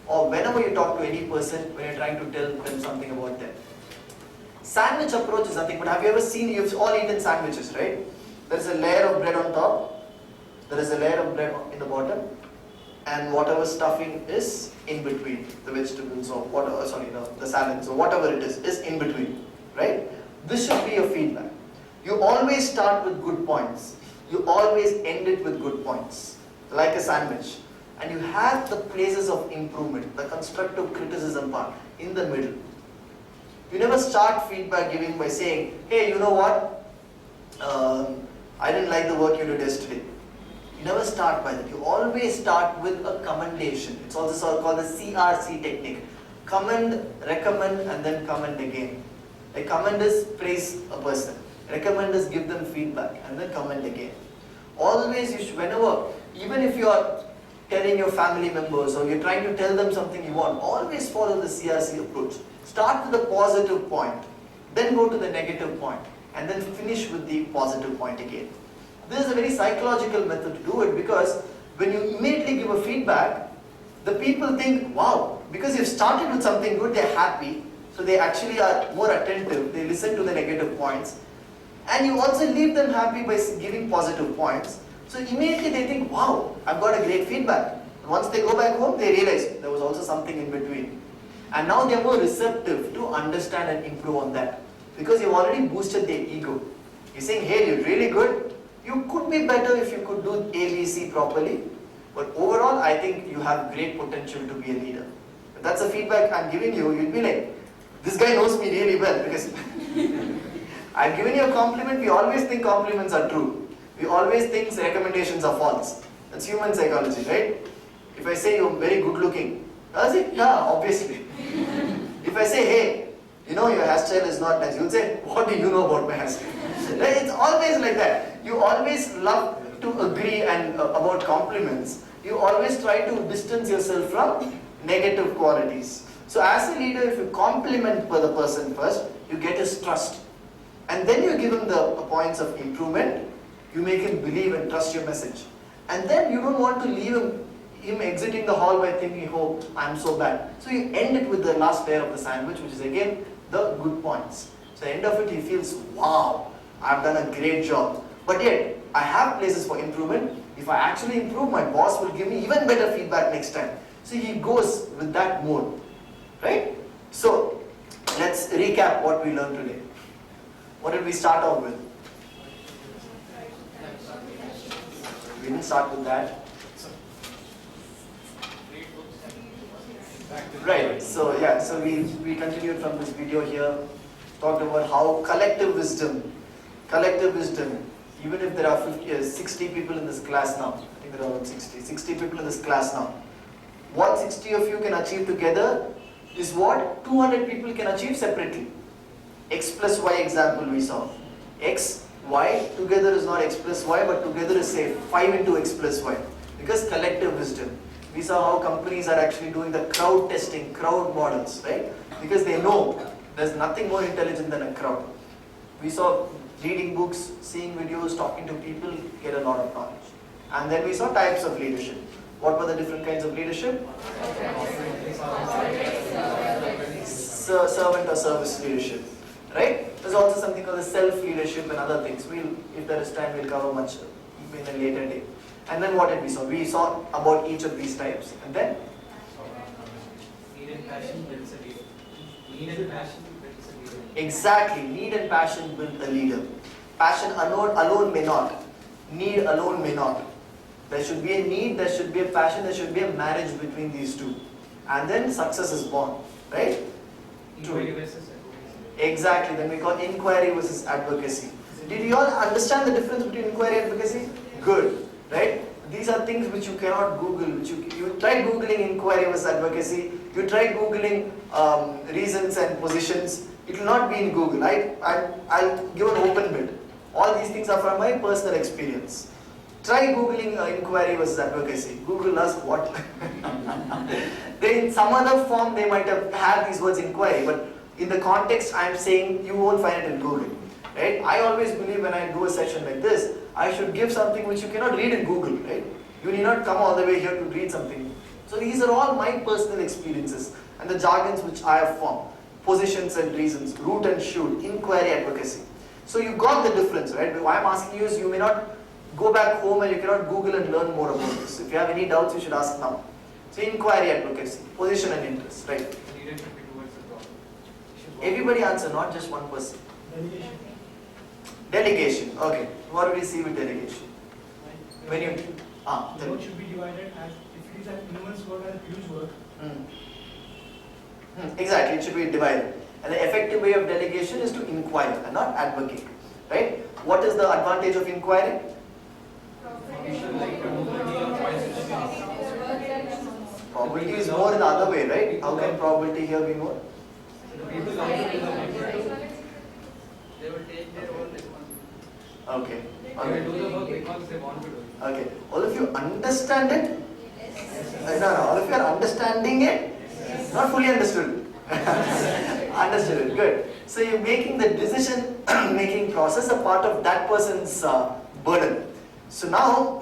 Or whenever you talk to any person, when you're trying to tell them something about them. Sandwich approach is nothing, but have you ever seen, you've all eaten sandwiches, right? There is a layer of bread on top, there is a layer of bread in the bottom, and whatever stuffing is in between, the vegetables or whatever, the salads or whatever it is in between, right? This should be your feedback. You always start with good points. You always end it with good points, like a sandwich. And you have the places of improvement, the constructive criticism part, in the middle. You never start feedback giving by saying, hey, you know what? I didn't like the work you did yesterday. You never start by that. You always start with a commendation. It's also called the CRC technique. Commend, recommend, and then commend again. A commend is praise a person. Recommend is give them feedback, and then commend again. Always, you should, whenever, even if you are telling your family members or you're trying to tell them something you want, always follow the CRC approach. Start with the positive point, then go to the negative point, and then finish with the positive point again. This is a very psychological method to do it, because when you immediately give a feedback, the people think, wow, because you've started with something good, they're happy, so they actually are more attentive, they listen to the negative points, and you also leave them happy by giving positive points. So immediately they think, wow, I've got a great feedback. Once they go back home, they realize there was also something in between. And now they're more receptive to understand and improve on that, because you've already boosted their ego. You're saying, hey, you're really good. You could be better if you could do A, B, C properly. But overall, I think you have great potential to be a leader. If that's the feedback I'm giving you, you'd be like, this guy knows me really well, because I've given you a compliment. We always think compliments are true. We always think recommendations are false. That's human psychology, right? If I say you're very good looking, does it? Yeah, obviously. If I say, hey, you know your hairstyle is not nice, you'll say, what do you know about my hairstyle? Right? It's always like that. You always love to agree and about compliments. You always try to distance yourself from negative qualities. So as a leader, if you compliment the person first, you get his trust. And then you give him the points of improvement. You make him believe and trust your message. And then you don't want to leave him exiting the hall by thinking, oh, I'm so bad. So you end it with the last layer of the sandwich, which is again the good points. So at the end of it, he feels, wow, I've done a great job. But yet, I have places for improvement. If I actually improve, my boss will give me even better feedback next time. So he goes with that mode, right? So let's recap what we learned today. What did we start off with? We didn't start with that. Right, so yeah, so we continued from this video here, talked about how collective wisdom, even if there are 60 people in this class now, I think there are around 60 people in this class now, what 60 of you can achieve together is what 200 people can achieve separately. X plus Y example we saw. X, Y, together is not X plus Y, but together is say 5 into X plus Y. Because collective wisdom. We saw how companies are actually doing the crowd testing, crowd models, right? Because they know there's nothing more intelligent than a crowd. We saw reading books, seeing videos, talking to people, get a lot of knowledge. And then we saw types of leadership. What were the different kinds of leadership? Servant or service leadership, right? There's also something called the self-leadership and other things. If there is time, we'll cover much in a later day. And then what did we saw? We saw about each of these types. And then? Need and passion builds a leader. Need and passion builds a leader. Exactly. Need and passion build a leader. Passion alone may not. Need alone may not. There should be a need, there should be a passion, there should be a marriage between these two. And then success is born. Right? Inquiry versus advocacy. Exactly. Then we call inquiry versus advocacy. Did you all understand the difference between inquiry and advocacy? Good. Right? These are things which you cannot Google. Which you try Googling inquiry versus advocacy. You try Googling reasons and positions. It will not be in Google. I'll give an open bit. All these things are from my personal experience. Try Googling inquiry versus advocacy. Google us what? In some other form they might have had these words inquiry, but in the context I am saying you won't find it in Google. Right? I always believe when I do a session like this, I should give something which you cannot read in Google. Right? You need not come all the way here to read something. So these are all my personal experiences and the jargons which I have formed. Positions and reasons, root and shoot, inquiry, advocacy. So you got the difference, right? Why I'm asking you is you may not go back home and you cannot Google and learn more about this. If you have any doubts, you should ask now. So inquiry, advocacy, position and interest, right? Leadership towards the problem. Everybody answer, not just one person. Delegation. Delegation, okay. What do we see with delegation? When you, The work should be divided as if it is an immense work and huge work. Exactly, it should be divided. And the effective way of delegation is to inquire and not advocate, right? What is the advantage of inquiring? Probability is more in the other way, right? How can probability here be more? People come to the work. They will take their own responsibility. Okay. They will do the work because they want to do it. Okay. All of you understand it? No, all of you are understanding it? Not fully understood. Understood it. Good. So you're making the decision making process a part of that person's burden. So now,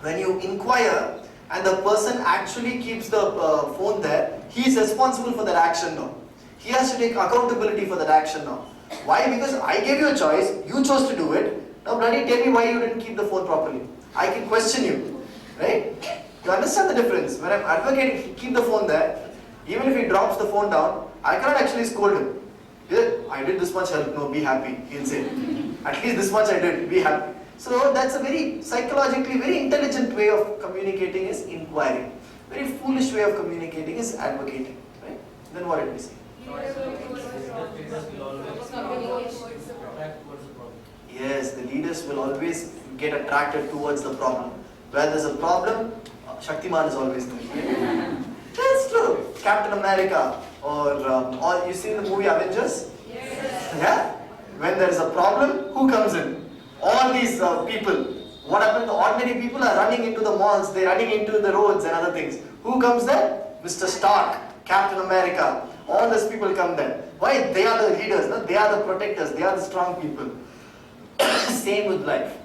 when you inquire and the person actually keeps the phone there, he is responsible for that action now. He has to take accountability for that action now. Why? Because I gave you a choice, you chose to do it. Now bloody tell me why you didn't keep the phone properly. I can question you. Right? You understand the difference? When I'm advocating, keep the phone there. Even if he drops the phone down, I cannot actually scold him. Yeah, I did this much help, no, be happy, he'll say. At least this much I did, be happy. So that's a very psychologically, very intelligent way of communicating is inquiring. Very foolish way of communicating is advocating. Right? Then what did we say? Leaders will always attract towards the problem. Yes, the leaders will always get attracted towards the problem. Where there's a problem, Shaktiman is always there. That's true. Captain America or you seen the movie Avengers? Yes. Yeah? When there is a problem, who comes in? All these people. What happens? The ordinary people are running into the malls, they're running into the roads and other things. Who comes there? Mr. Stark, Captain America. All these people come there. Why? They are the leaders, no? They are the protectors, they are the strong people. Same with life.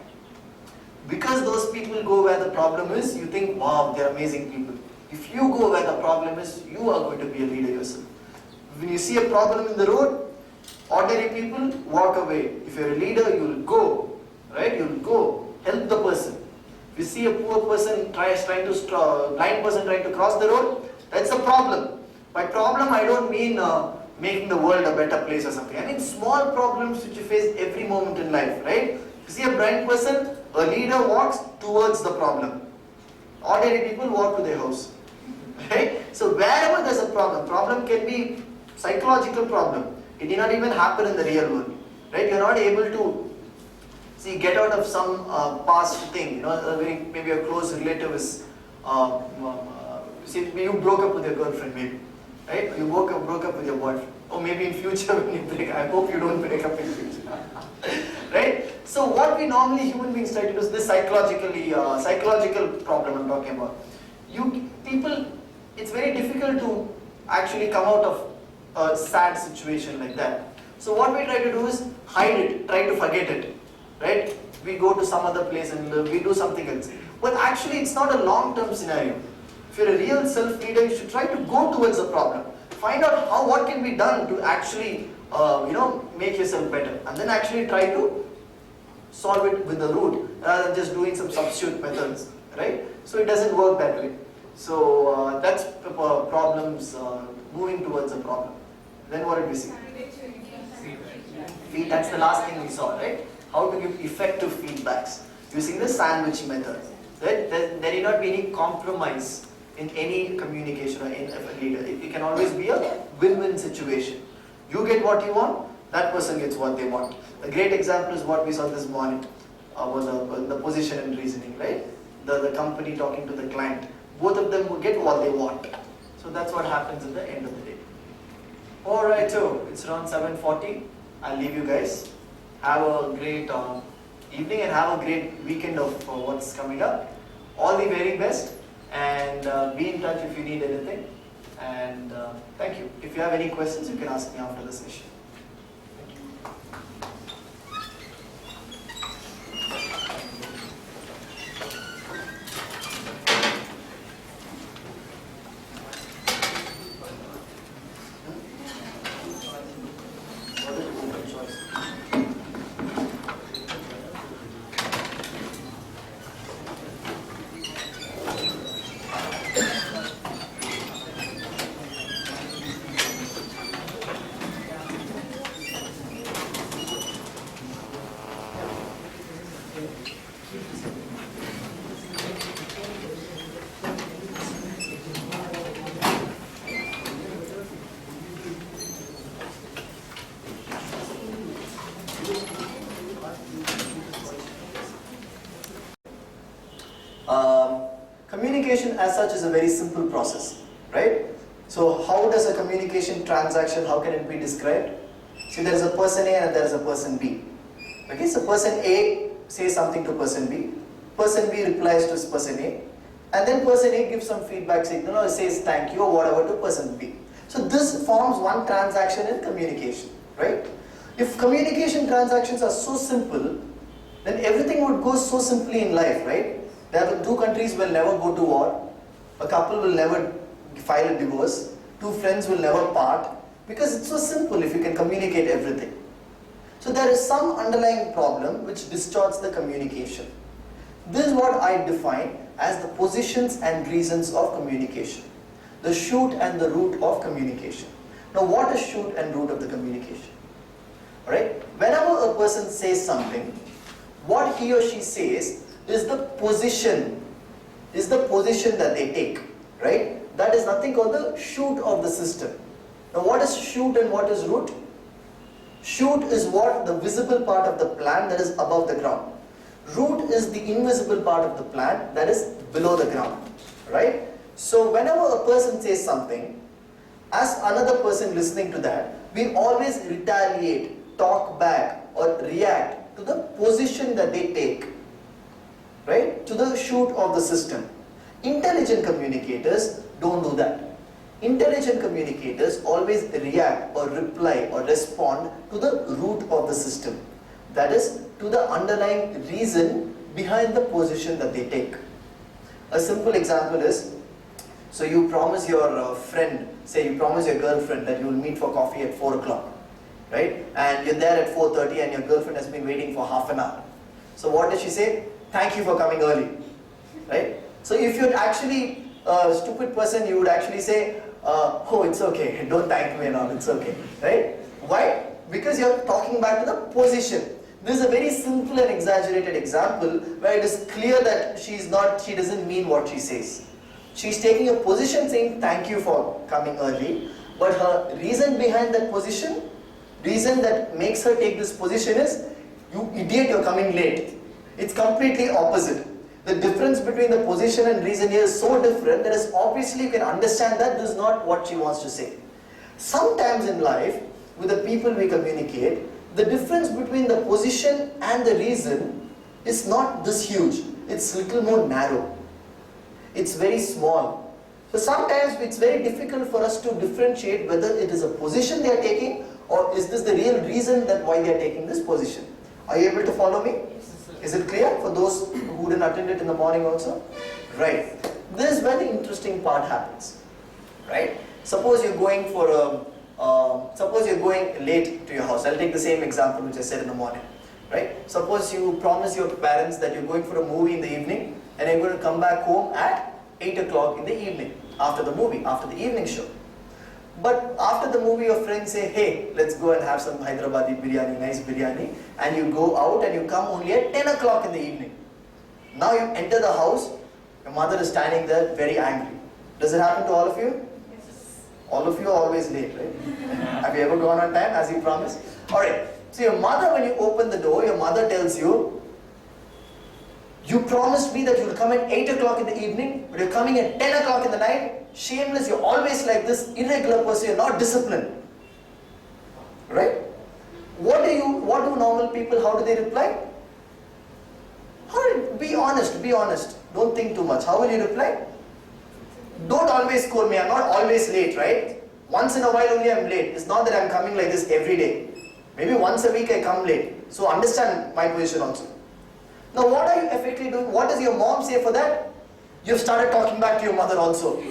Because those people go where the problem is, you think, wow, they're amazing people. If you go where the problem is, you are going to be a leader yourself. When you see a problem in the road, ordinary people walk away. If you're a leader, you'll go, right? You'll go, help the person. If you see a poor person blind person trying to cross the road, that's a problem. By problem, I don't mean making the world a better place or something. I mean, small problems which you face every moment in life, right? You see a blind person, a leader walks towards the problem. Ordinary people walk to their house, right? So wherever there's a problem can be psychological problem. It did not even happen in the real world, right? You're not able to get out of some past thing. Maybe a close relative is, you broke up with your girlfriend, maybe, right? You broke up with your boyfriend, or maybe in future when you break. I hope you don't break up in future, right? So what we normally human beings try to do is this psychological problem I'm talking about. People, it's very difficult to actually come out of a sad situation like that. So what we try to do is hide it, try to forget it, right? We go to some other place and we do something else. But actually it's not a long-term scenario. If you're a real self-leader, you should try to go towards the problem. Find out what can be done to actually make yourself better, and then actually try to solve it with the root rather than just doing some substitute methods, right? So it doesn't work that way. So that's problems, moving towards a problem. Then what did we see? Feedback, that's the last thing we saw, right? How to give effective feedbacks using the sandwich method. Right? There need not be any compromise in any communication or in a leader. It can always be a win-win situation. You get what you want, that person gets what they want. A great example is what we saw this morning about the position and reasoning, right? The company talking to the client. Both of them will get what they want. So that's what happens at the end of the day. Alright, so it's around 7:40. I'll leave you guys. Have a great evening and have a great weekend of what's coming up. All the very best, and be in touch if you need anything. And thank you. If you have any questions, you can ask me after the session. Communication as such is a very simple process, right? So how does a communication transaction, how can it be described? See, there is a person A and there is a person B. Okay, so person A says something to person B replies to person A, and then person A gives some feedback signal or says thank you or whatever to person B. So this forms one transaction in communication, right? If communication transactions are so simple, then everything would go so simply in life, right? Two countries will never go to war, a couple will never file a divorce, two friends will never part, because it's so simple if you can communicate everything. So there is some underlying problem which distorts the communication. This is what I define as the positions and reasons of communication. The shoot and the root of communication. Now what is shoot and root of the communication? Alright? Whenever a person says something, what he or she says is the position that they take, right? That is nothing called the shoot of the system. Now what is shoot and what is root? Shoot is what the visible part of the plant that is above the ground. Root is the invisible part of the plant that is below the ground, right? So whenever a person says something, as another person listening to that, we always retaliate, talk back or react to the position that they take, right? To the shoot of the system. Intelligent communicators don't do that. Intelligent communicators always react or reply or respond to the root of the system. That is, to the underlying reason behind the position that they take. A simple example is, so you promise your friend, say you promise your girlfriend that you will meet for coffee at 4 o'clock, right? And you're there at 4:30 and your girlfriend has been waiting for half an hour. So what does she say? Thank you for coming early, right? So if you're actually a stupid person, you would actually say, oh, it's okay, don't thank me and all, it's okay, right? Why? Because you're talking back to the position. This is a very simple and exaggerated example where it is clear that she doesn't mean what she says. She's taking a position saying thank you for coming early, but her reason behind that position, reason that makes her take this position is, you idiot, you're coming late. It's completely opposite. The difference between the position and reason here is so different that is obviously you can understand that this is not what she wants to say. Sometimes in life, with the people we communicate, the difference between the position and the reason is not this huge. It's little more narrow. It's very small. So sometimes it's very difficult for us to differentiate whether it is a position they are taking or is this the real reason that why they are taking this position. Are you able to follow me? Is it clear for those who didn't attend it in the morning also? Right. This is where the interesting part happens. Right? Suppose you're going late to your house. I'll take the same example which I said in the morning. Right? Suppose you promise your parents that you're going for a movie in the evening and you're going to come back home at 8 o'clock in the evening after the movie, after the evening show. But after the movie, your friends say, hey, let's go and have some Hyderabadi biryani, nice biryani, and you go out and you come only at 10 o'clock in the evening. Now you enter the house, your mother is standing there very angry. Does it happen to all of you? Yes. All of you are always late, right? Have you ever gone on time as you promised? Alright, so your mother, when you open the door, your mother tells you, you promised me that you'll come at 8 o'clock in the evening, but you're coming at 10 o'clock in the night. Shameless, you're always like this, irregular person, you're not disciplined. Right? What do normal people, how do they reply? Be honest. Don't think too much. How will you reply? Don't always scold me, I'm not always late, right? Once in a while only I'm late. It's not that I'm coming like this every day. Maybe once a week I come late. So understand my position also. Now what are you effectively doing? What does your mom say for that? You've started talking back to your mother also.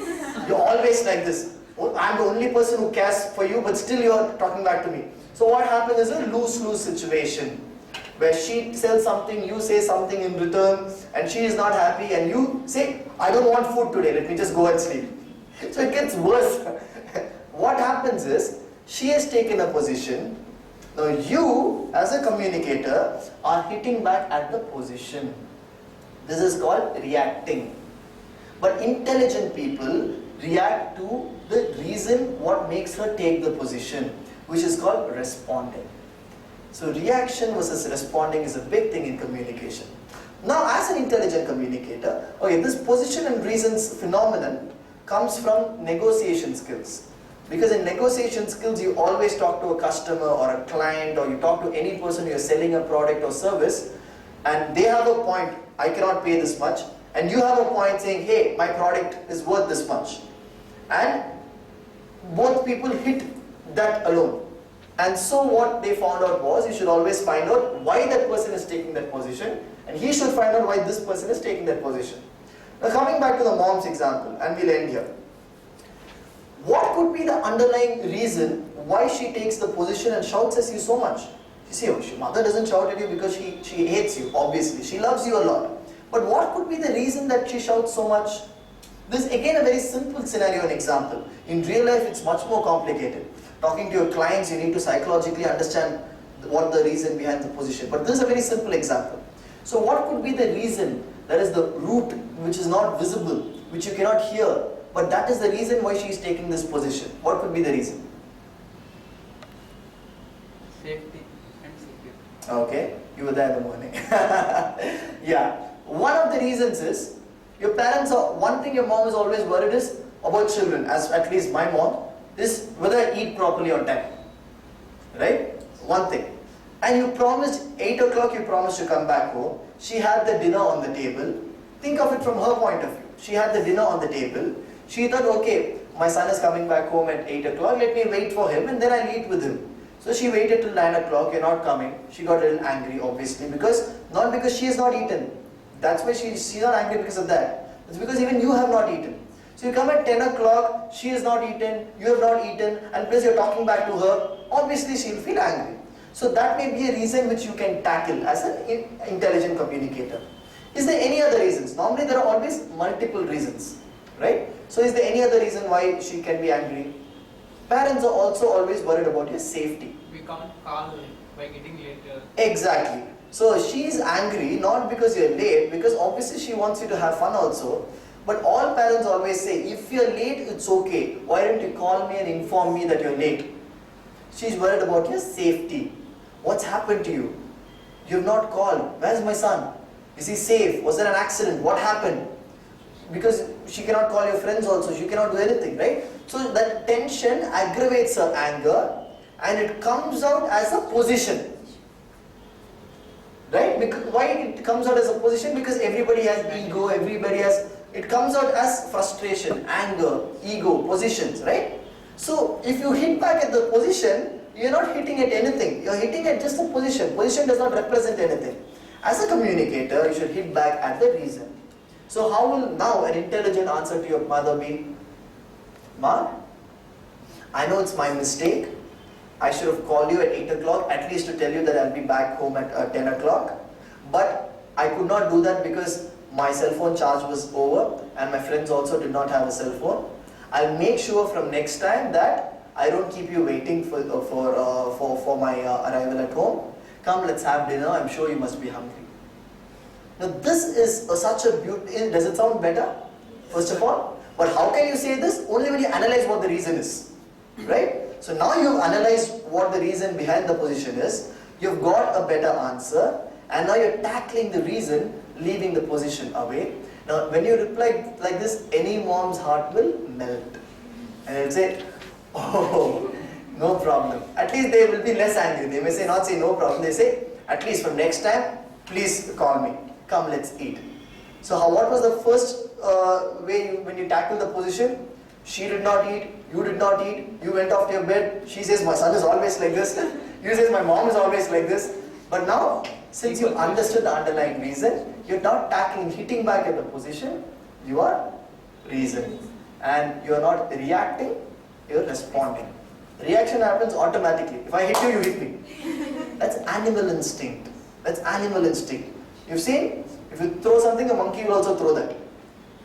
You're always like this. Oh, I'm the only person who cares for you, but still you're talking back to me. So what happens is a lose-lose situation where she sells something, you say something in return, and she is not happy, and you say, I don't want food today, let me just go and sleep. So it gets worse. What happens is, she has taken a position. Now you, as a communicator, are hitting back at the position. This is called reacting. But intelligent people react to the reason what makes her take the position, which is called responding. So reaction versus responding is a big thing in communication. Now as an intelligent communicator, this position and reasons phenomenon comes from negotiation skills. Because in negotiation skills, you always talk to a customer or a client, or you talk to any person you're selling a product or service, and they have a point, I cannot pay this much, and you have a point saying, hey, my product is worth this much. And both people hit that alone. And so what they found out was, you should always find out why that person is taking that position, and he should find out why this person is taking that position. Now coming back to the mom's example, and we'll end here. What could be the underlying reason why she takes the position and shouts at you so much? You see, your mother doesn't shout at you because she hates you, obviously. She loves you a lot. But what could be the reason that she shouts so much? This is again a very simple scenario and example. In real life, it's much more complicated. Talking to your clients, you need to psychologically understand what the reason behind the position. But this is a very simple example. So what could be the reason? That is the root which is not visible, which you cannot hear. But that is the reason why she is taking this position. What could be the reason? Safety and security. Okay, you were there in the morning. Yeah. One of the reasons is, your parents are, one thing your mom is always worried is about children, as at least my mom, is whether I eat properly on time. Right? One thing. And you promised 8 o'clock, you promised to come back home. She had the dinner on the table. Think of it from her point of view. She had the dinner on the table. She thought, okay, my son is coming back home at 8 o'clock, let me wait for him and then I'll eat with him. So she waited till 9 o'clock, you're not coming. She got a little angry, obviously, not because she has not eaten. That's why she's not angry because of that. It's because even you have not eaten. So you come at 10 o'clock, she has not eaten, you have not eaten, and plus you're talking back to her, obviously she'll feel angry. So that may be a reason which you can tackle as an intelligent communicator. Is there any other reasons? Normally there are always multiple reasons, right? So is there any other reason why she can be angry? Parents are also always worried about your safety. We can't call by getting later. Exactly. So she is angry not because you're late, because obviously she wants you to have fun also. But all parents always say, if you're late, it's okay. Why don't you call me and inform me that you're late? She's worried about your safety. What's happened to you? You've not called. Where's my son? Is he safe? Was there an accident? What happened? Because she cannot call your friends also. She cannot do anything, right? So that tension aggravates her anger and it comes out as a position. Right? Because why it comes out as a position? Because everybody has ego, everybody has... It comes out as frustration, anger, ego, positions, right? So if you hit back at the position, you're not hitting at anything. You're hitting at just a position. Position does not represent anything. As a communicator, you should hit back at the reason. So how will now an intelligent answer to your mother be? Ma, I know it's my mistake. I should have called you at 8 o'clock, at least to tell you that I'll be back home at 10 o'clock. But I could not do that because my cell phone charge was over and my friends also did not have a cell phone. I'll make sure from next time that I don't keep you waiting for my arrival at home. Come, let's have dinner. I'm sure you must be hungry. Now this is such a beauty. Does it sound better? First of all. But how can you say this? Only when you analyze what the reason is. Right? So now you've analyzed what the reason behind the position is. You've got a better answer. And now you're tackling the reason, leaving the position away. Now when you reply like this, any mom's heart will melt. And it'll say, oh, no problem. At least they will be less angry. They may say, not say no problem. They say, at least from next time, please call me. Come, let's eat. So what was the first way when you tackle the position? She did not eat, you did not eat, you went off to your bed. She says, my son is always like this. You says, my mom is always like this. But now, since you understood the underlying reason, you're not tackling, hitting back at the position, you are reasoning. And you're not reacting, you're responding. Reaction happens automatically. If I hit you, you hit me. That's animal instinct. That's animal instinct. You've seen? If you throw something, a monkey will also throw that.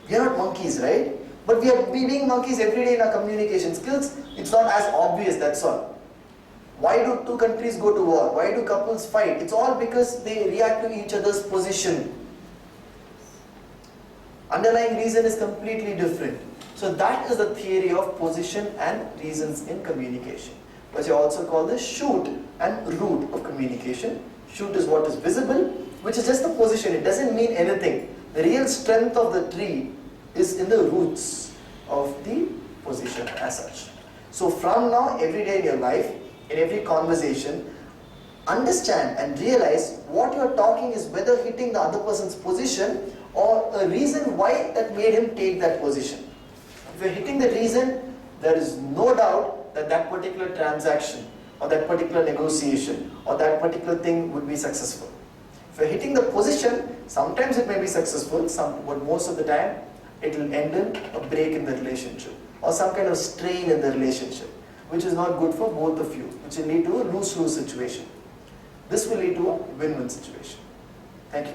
We are not monkeys, right? But we are being monkeys every day in our communication skills. It's not as obvious, that's all. Why do two countries go to war? Why do couples fight? It's all because they react to each other's position. Underlying reason is completely different. So that is the theory of position and reasons in communication. But you also call the shoot and root of communication. Shoot is what is visible, which is just the position. It doesn't mean anything. The real strength of the tree is in the roots of the position as such. So from now, every day in your life, in every conversation, understand and realize what you are talking is whether hitting the other person's position or a reason why that made him take that position. If you're hitting the reason, there is no doubt that that particular transaction or that particular negotiation or that particular thing would be successful. If you're hitting the position, sometimes it may be successful, but most of the time it will end in a break in the relationship or some kind of strain in the relationship, which is not good for both of you, which will lead to a lose-lose situation. This will lead to a win-win situation. Thank you.